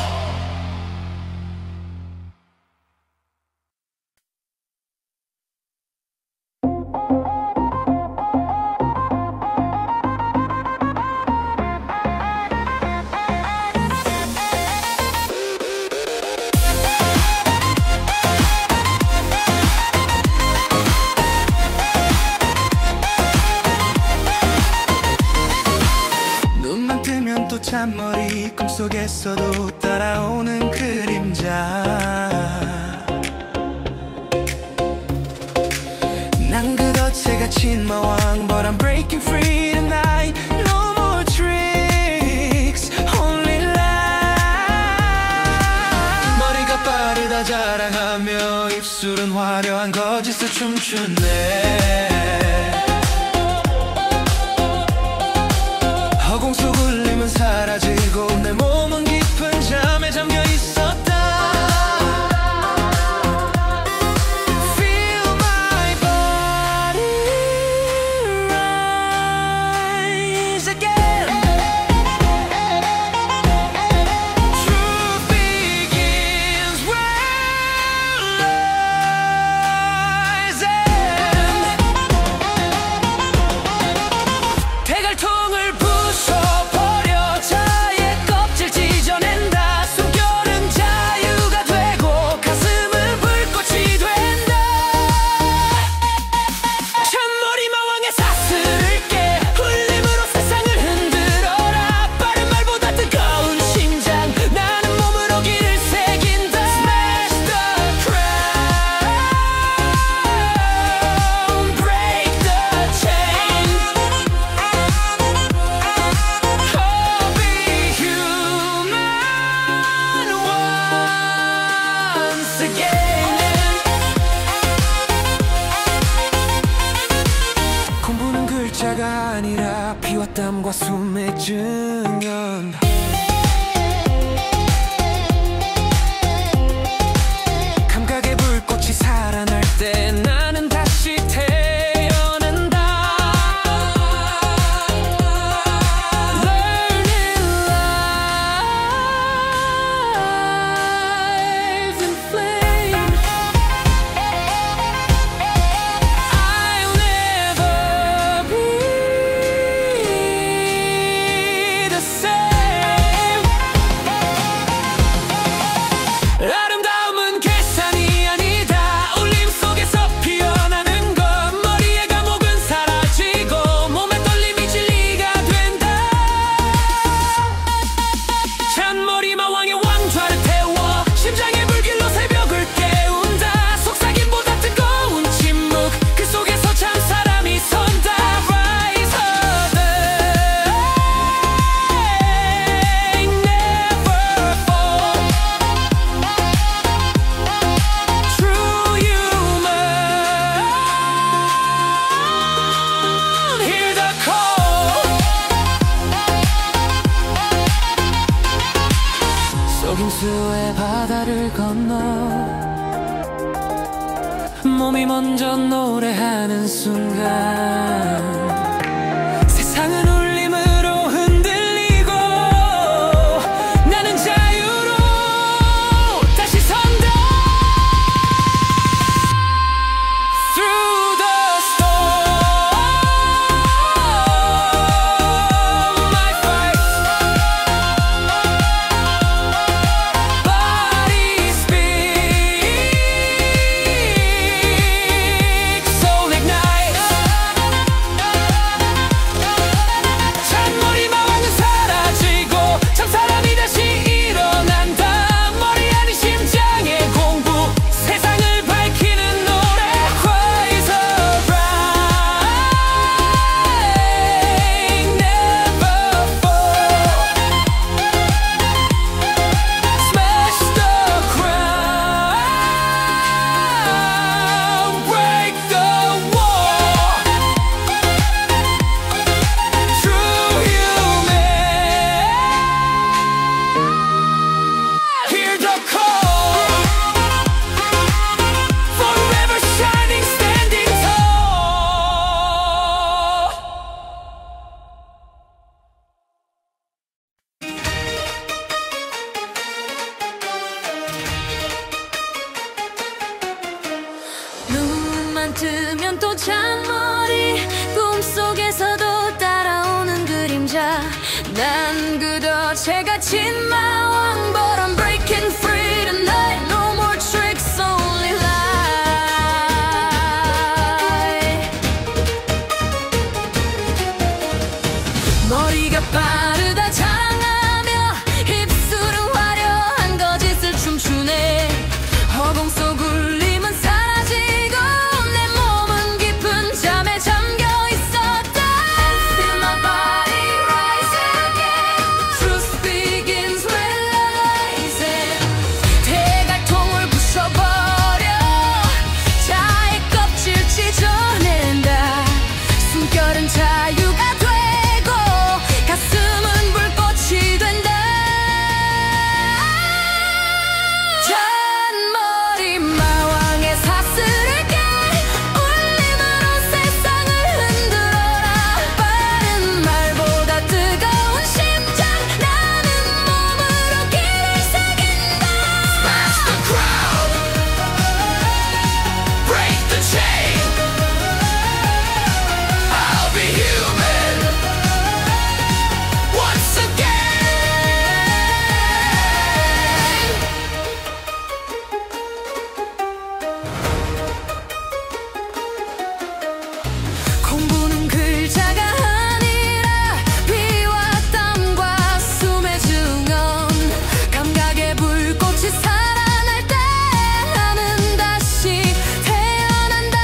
눈만 뜨면 또 잔머리, 꿈속에서도 따라오는 그림자. 난 그덫에 갇힌 마왕, but I'm breaking free tonight. No more tricks, only lies. 머리가 빠르다 자랑하며 입술은 화려한 거짓을 춤추네. 허공 속 울림은 사라지고 내 몸은 깊은 잠에 잠겨 있었다. Feel my body rise again. Truth begins when lies end. 대갈통을 부숴버려 자의 껍질 찢어낸다. 숨결은 자유가 되고 가슴은 불꽃이 된다. 잔머리 마왕의 사슬을 깨 울림으로 세상을 흔들어라. 빠른 말보다 뜨거운 심장, 나는 몸으로 길을 새긴다. Smash the crown, break the chain. Oh, be human once again. 공부는 글자가 아니라 피와 땀과 숨의 증언. 감각의 불꽃이 살아날 때 나는 다시 태어난다. Learning lives in flame. I'll never be the same. 속임수의 바다를 건너 몸이 먼저 노래하는 순간 세상은 울림으로 흔들리고 나는 자유로 다시 선다. Through the storm I fight. Body speaks, soul ignites. 잔머리 마왕은 사라지고 참 사람이 다시 일어난다. 머리 아닌 심장의 공부 세상을 밝히는 노래. Rise arise, never fall. Smash the crown, break the wall. True human, hear the call. Forever shining, standing tall. 눈만 뜨면 또 잔머리 꿈속에서도 따라오는 그림자 난 그저 채갇힌 마왕 But I'm breaking free tonight. No more tricks, only light. 머리가 빠르다 자랑하며 입술은 화려한 거짓을 춤추네. 허공 속 울림은 사라지고 내 몸은 깊은 잠에 잠겨 있었다. Feel my body rise again. Truth begins realizing. 대갈통을 부숴버려 자의 껍질 찢어낸다. 숨결은 자유가 되고 가슴은 불꽃이 된다. 잔머리 마왕의 사슬을 깨 울림으로 세상을 흔들어라. 빠른 말보다 뜨거운 심장 나는 몸으로 길을 새긴다. Smash the crowd, break the chain. I'll be human once again. 공부는 글자가 아니라 피와 땀과 숨의 증언. 감각의 불꽃이 살아날 때 나는 다시 태어난다.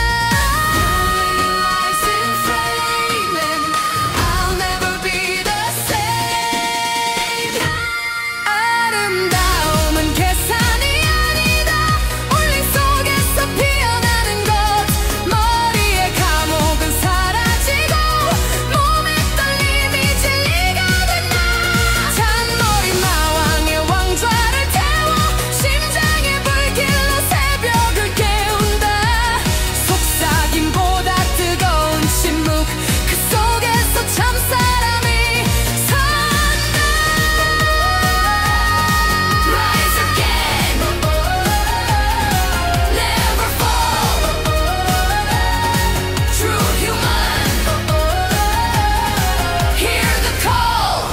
Rise in flaming, I'll never be the same. 아름다움은 계산이 아니다. 울림 속에서 피어나는 것. 머리의 감옥은 사라지고 몸의 떨림이 진리가 된다. 잔머리 마왕의 왕좌를 태워 심장의 불길로 새벽을 깨운다. 속삭임보다 뜨거운 침묵 그 속에서 참사람이 산다. Rise again, never fall. True human, hear the call.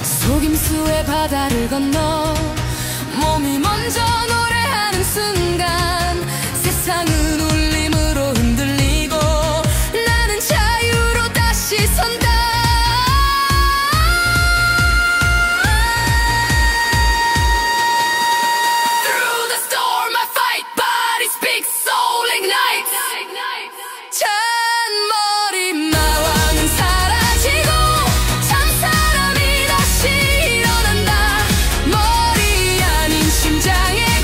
속임수의 바다를 건너 몸이 먼저 노래하는 순간 세상은 울림으로 흔들리고 나는 자유로 다시 선다. Through the storm I fight, body speaks, soul ignites. 잔머리 마왕은 사라지고 참사람이 다시 일어난다. 머리 아닌 심장의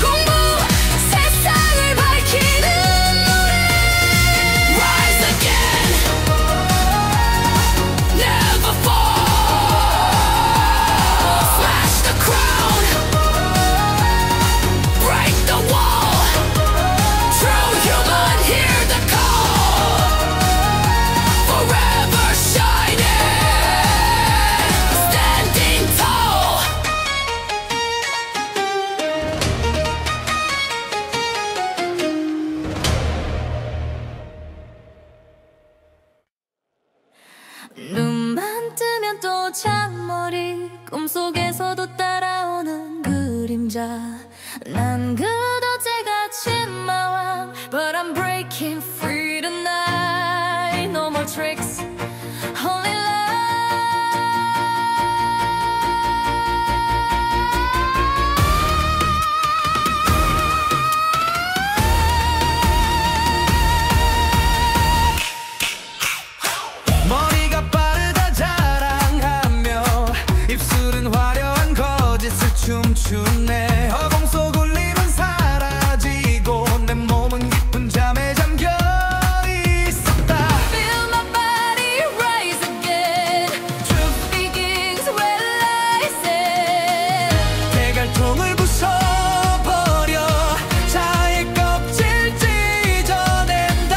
잔머리 꿈속에서도 따라오는 그림자 난 그도제같이 마왕 But I'm breaking free tonight No more tricks Only love 머리가 빠르다 자랑하며 입술은 화려한 거짓을 춤추네 허공 속 울림은 사라지고 내 몸은 깊은 잠에 잠겨 있었다 Feel my body rise again Truth begins where lies end 대갈통을 부숴버려 자의 껍질 찢어낸다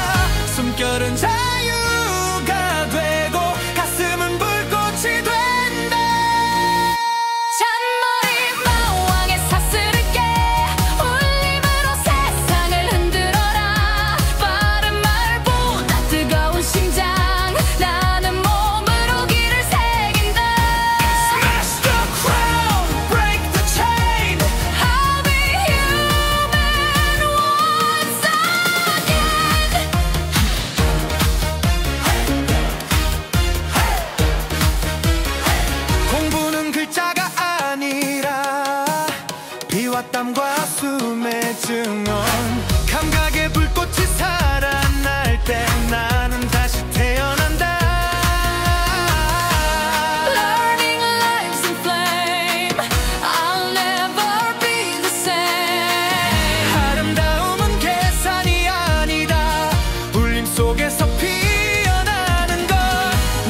숨결은 자유가 되고 가슴은 불꽃이 된다 잔머리 마왕의 사슬을 깨 울림으로 세상을 흔들어라 빠른 말보다 뜨거운 심장 나는 몸으로 길을 새긴다 Smash the crown, break the chain I'll be human once again 공부는 글자가 아니라 피와 땀과 숨의 증언 감각의 불꽃이 살아날 때 나는 다시 태어난다 Learning lives in flame I'll never be the same 아름다움은 계산이 아니다 울림 속에서 피어나는 것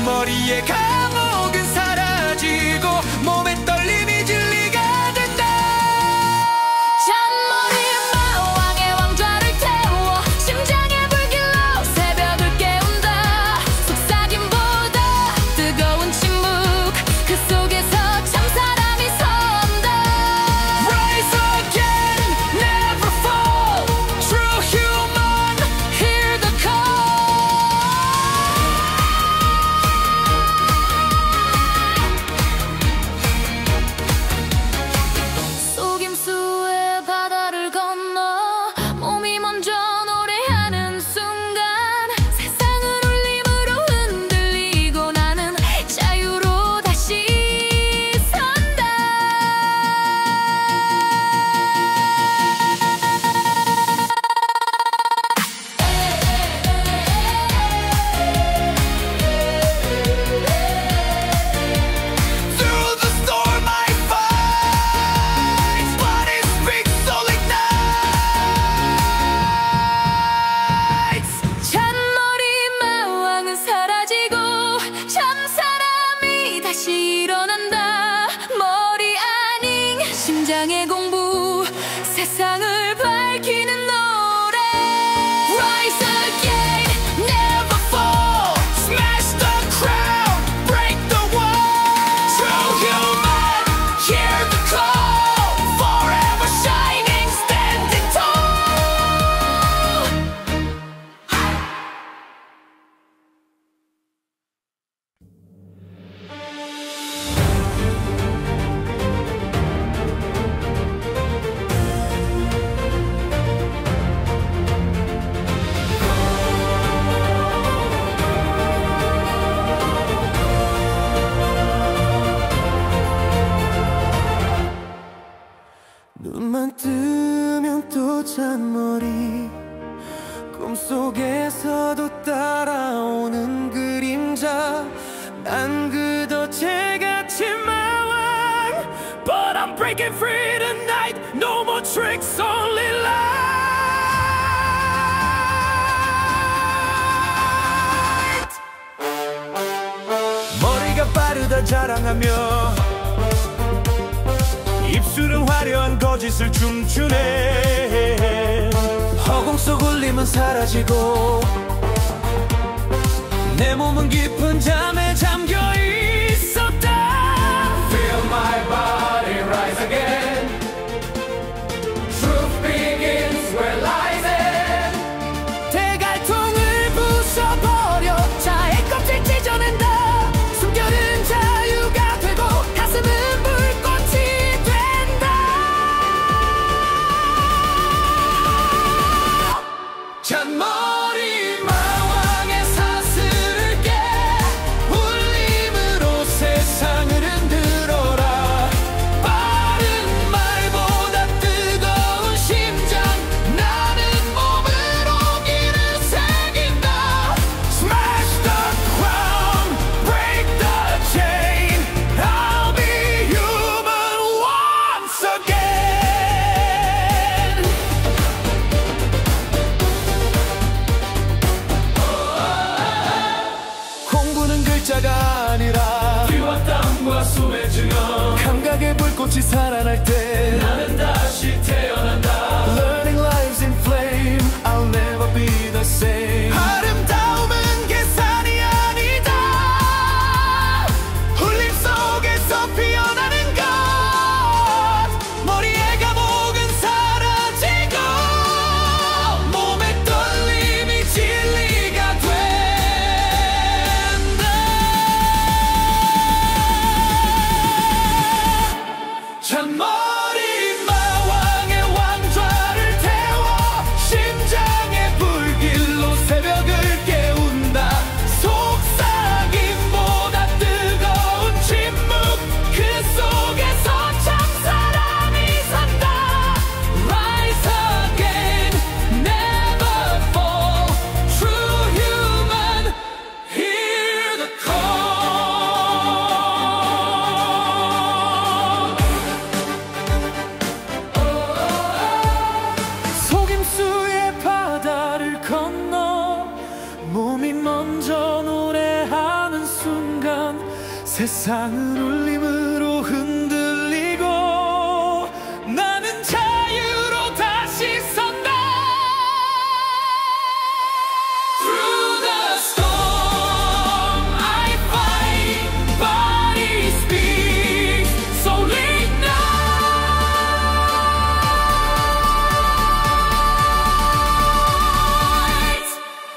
머리에 감옥은 사라지고 몸에 떨림이 진리가 된다 잔머리 마왕의 왕좌를 태워 심장의 불길로 새벽을 깨운다 속삭임보다 뜨거운 침묵 그 속에서 참 사람이 선다 Rise again, never fall True human, Hear the call 속임수의 바다를 건너 몸이 먼저 노래하는 순간 세상은 울림으로 흔들리고 나는 자유로 다시 산다 Through the storm I fight But it speaks only nights 잔머리 마왕은 사라지고 참 사람이 다시 일어난다 머리 아닌 심장의 공부 세상을 밝히는 노래 Rise again, never fall Smash the crown, break the wall True human, hear the call Forever shining, standing tall 눈만 뜨면 또 잔머리 꿈속에서도 따라오는 그림자 난 그저 제같이 마왕 But I'm breaking free tonight No more tricks, only light 머리가 빠르다 자랑하며 입술은 화려한 거짓을 춤추네 허공 속 울림은 사라지고 내 몸은 깊은 잠에 잠겨 있었다 Feel my body rise again Truth begins where lies end 대갈통을 부숴버려 자의 껍질 찢어낸다 숨결은 자유가 불꽃이 살아날 때 나는 다시 태어난다. Learning lives in flame, I'll never be the same. 아름다움은 계산이 아니다. 울림 속에서 피어나는 것. 머리의 감옥은 사라지고 몸의 떨림이 진리가 된다. 잔머리 마왕의 왕좌를 태워 심장의 불길로 새벽을 깨운다. 속삭임보다 뜨거운 침묵 그 속에서 참사람이 산다. Rise again, never fall. True human, hear the call. 속임수의 바다를 건너 몸이 먼저 노래하는 순간 세상은 울림으로 흔들리고 나는 자유로 다시 선다. Through the storm I fight, body speaks, soul ignites.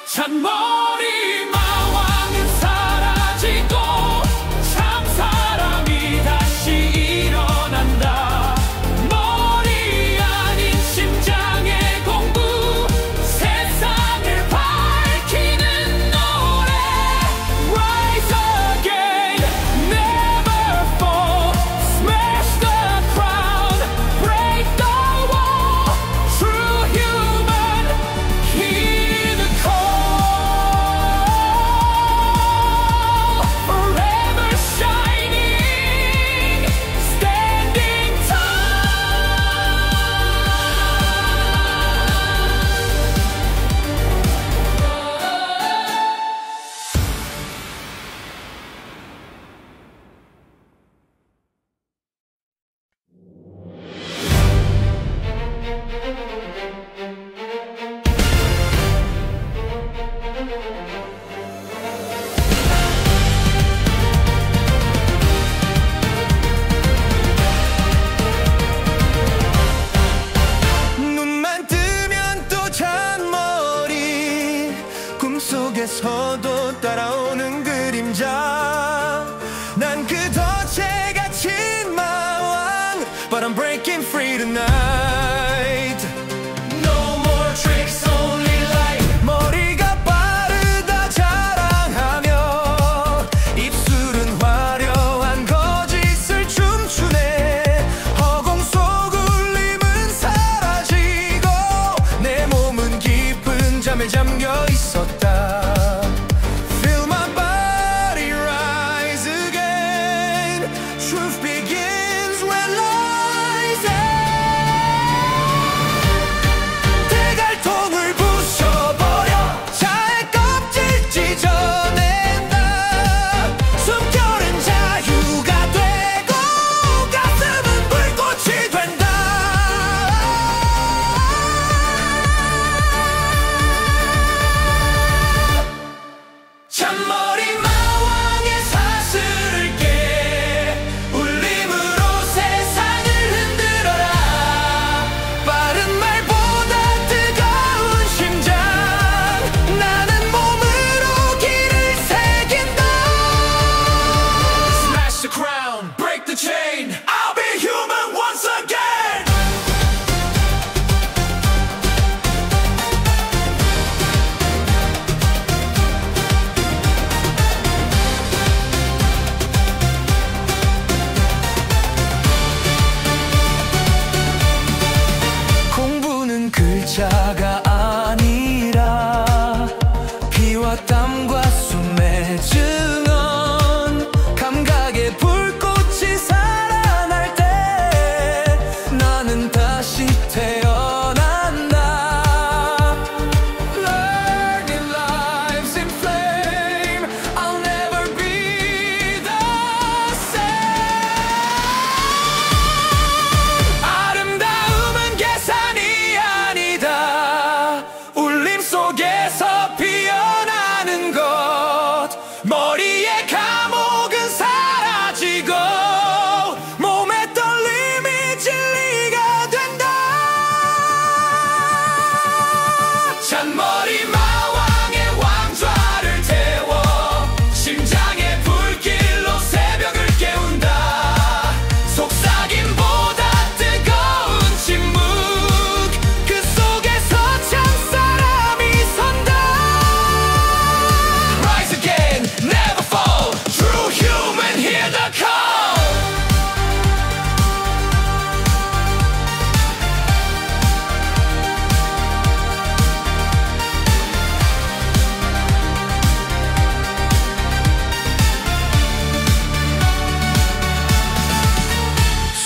잔머리 마왕은 사라지고 참사람이 다시 일어난다. 머리 아닌 심장의 공부 세상을 밝히는 노래. Rise again, never fall. Smash the crown, break the wall. True human, hear the call. Forever shining, standing 눈만 뜨면 또 잔머리 꿈속에서도 따라오는 그림자. 난 그 덫에 갇힌 마왕 But I'm breaking free tonight. No more tricks, only light. 머리가 빠르다 자랑하며 입술은 화려한 거짓을 춤추네. 허공 속 울림은 사라지고 내 몸은 깊은 잠에 잠겨 있었다. Feel my body rise. 잔머리 마왕의 왕좌를 태워 심장의 불길로 새벽을 깨운다. 속삭임보다 뜨거운 침묵 그 속에서 참사람이 선다. Rise again, never fall. True human, hear the call.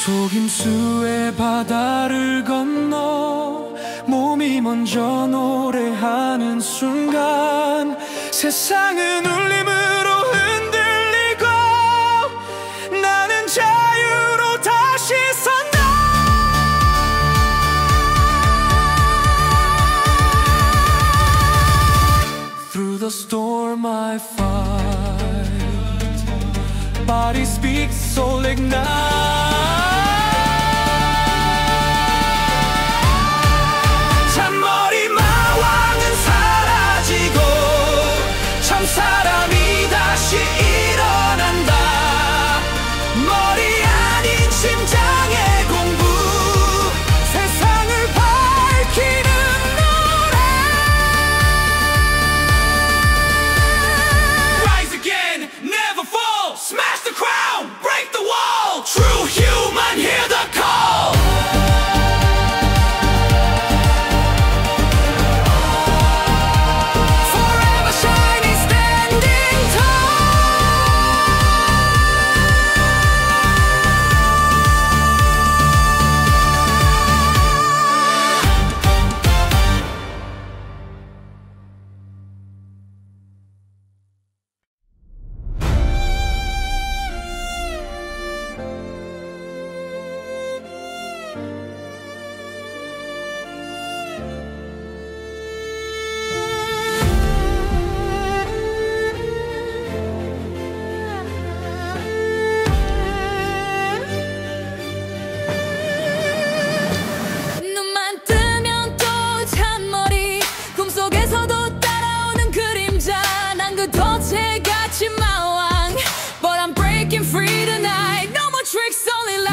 속임수의 바다를 건너 몸이 먼저 노래하는 순간 세상은 울림으로 흔들리고 나는 자유로 다시 선다. Through the storm I fight, body speaks, soul ignite. 사람이 다시 일어난다. 머리 아닌 심장의 공부 세상을 밝히는 노래. Rise again, never fall. Smash the crown, break the wall. True human, hear the call.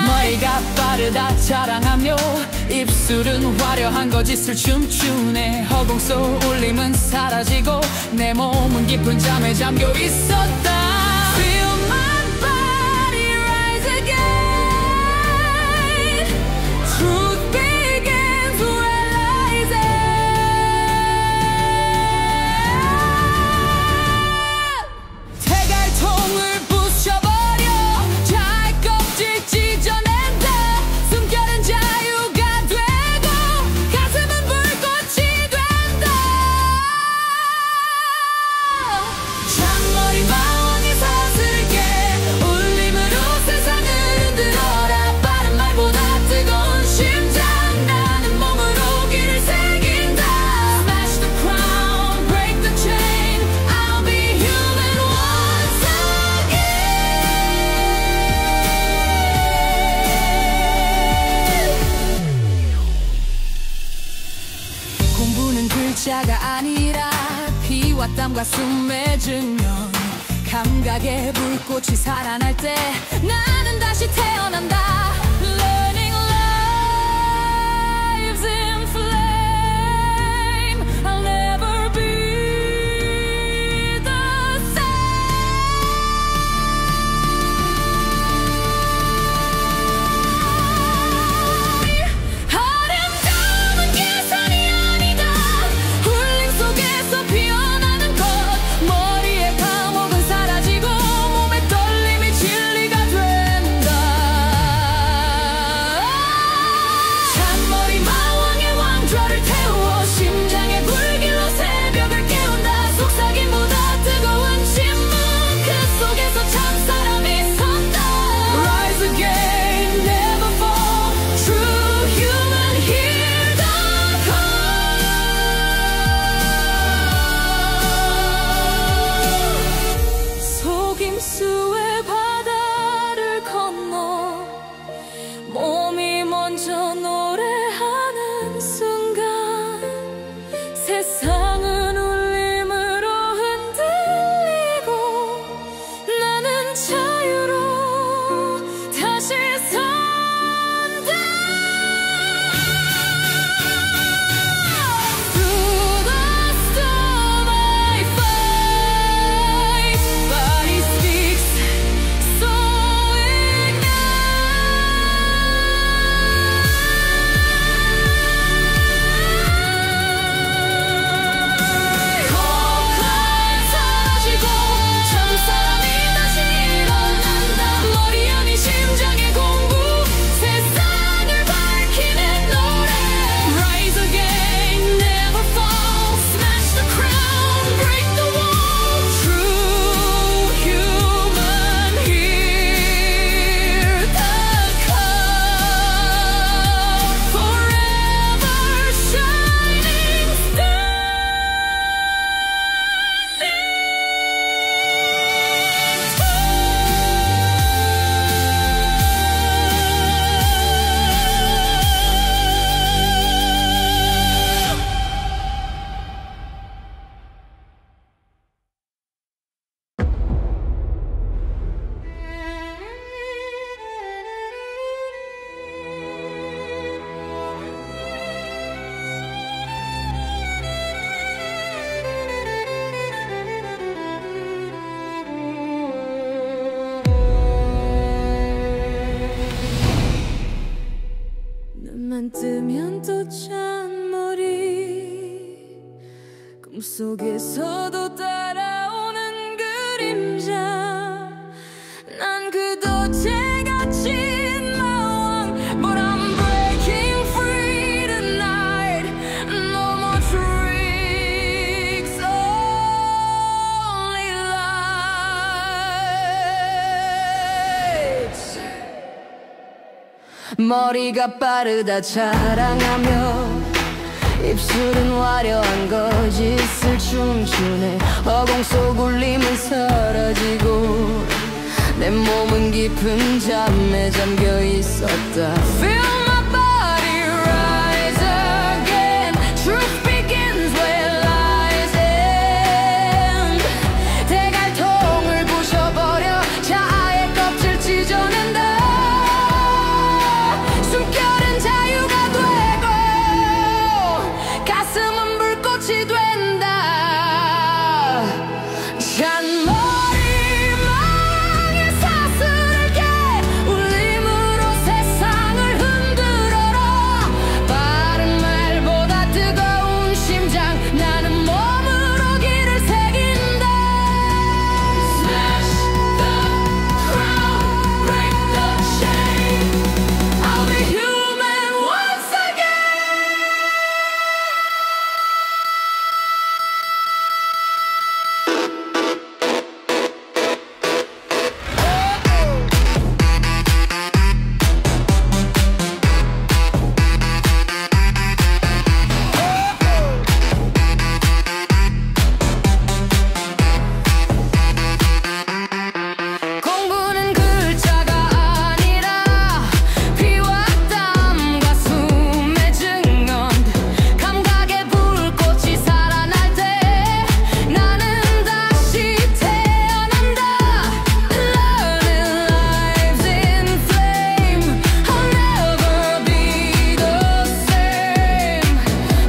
머리가 빠르다 자랑하며 입술은 화려한 거짓을 춤추네. 허공 속 울림은 사라지고 내 몸은 깊은 잠에 잠겨 있었다. Feel my body rise again. Truth begins realizing. 대갈통을 부셔버려 잘 껍질 찢어낸다. 숨결은 자유가 되고 가슴은 불꽃이 된다. 잔머리 마왕이 사슬게 울림으로 세상을 흔들어라. 빠른 말보다 뜨거운 심장 나는 몸으로 길을 새긴다. Smash the crown, break the chain. I'll be human once again. 공부는 글자가 아니라 피와 땀과 숨의 증명. 감각의 불꽃이 살아날 때 나는 다시 태어난다. Learning lives in flame. I'll never be the same. 아름다움은 계산이 아니다. 울림 속에서 피어나는 것. 머리의 감옥은 사라지고 몸의 떨림이 진리가 된다. 꿈속에서도 따라오는 그림자 난 그도 제같이 마왕 But I'm breaking free tonight No more tricks Only lights 머리가 빠르다 자랑하며 입술은 화려한 거짓을 춤추네 허공 속 울림은 사라지고 내 몸은 깊은 잠에 잠겨 있었다 Feel my body rise again Truth begins where lies end 대갈통을 부셔버려 자아의 껍질 찢어낸다 숨결은 자유가 되고 가슴은 불꽃이 된다 잔머리망에 사슬을 깨 울림으로 세상을 흔들어라 빠른 말보다 뜨거운 심장 나는 몸으로 길을 새긴다 Smash the crown, break the chain. I'll be human once again. 공부는 글자가 아니라 피와 땀과 숨의 증언 감각의 불꽃이 살아날 때 나는 다시 태어난다 Learning lives in flame I'll never be the same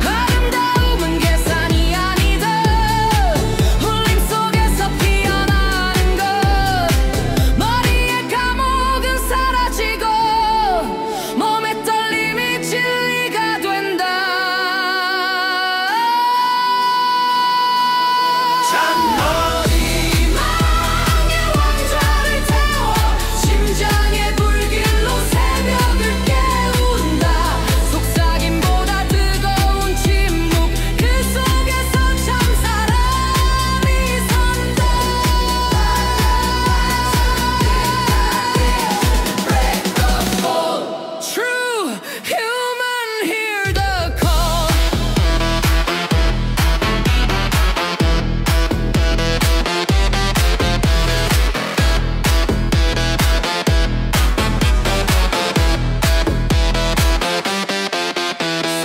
아름다움은 계산이 아니다 울림 속에서 피어나는 것 머리의 감옥은 사라지고 몸의 떨림이 진리가 된다 잔머리망에 왕좌를 태워 심장의 불길로 새벽을 깨운다 속삭임보다 뜨거운 침묵 그 속에서 참 사람이 선다 True human hear the call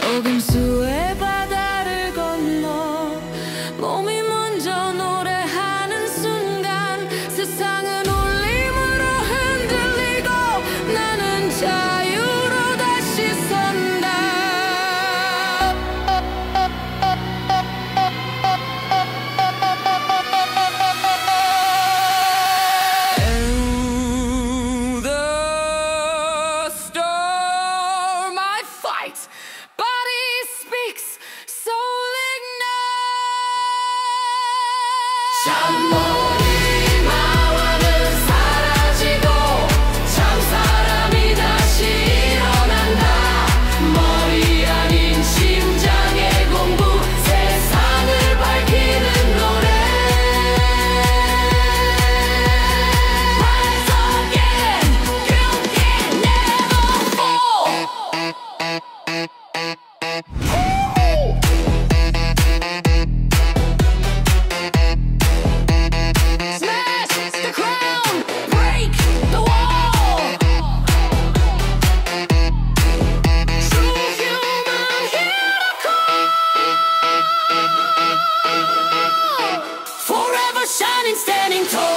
속임수의 바다를 건너 몸이 먼저 노래하는 순간 세상은 울림으로 흔들리고 나는 자유로 다시 선다 Through the storm I fight Body speaks soul ignites 잔머리망은 사라지고 참 사람이 다시 일어난다 머리 아닌 심장의 공부 세상을 밝히는 노래 Rise again, you can never fall. Smash the crown, break the wall. True human hear the call. Forever shining, standing tall.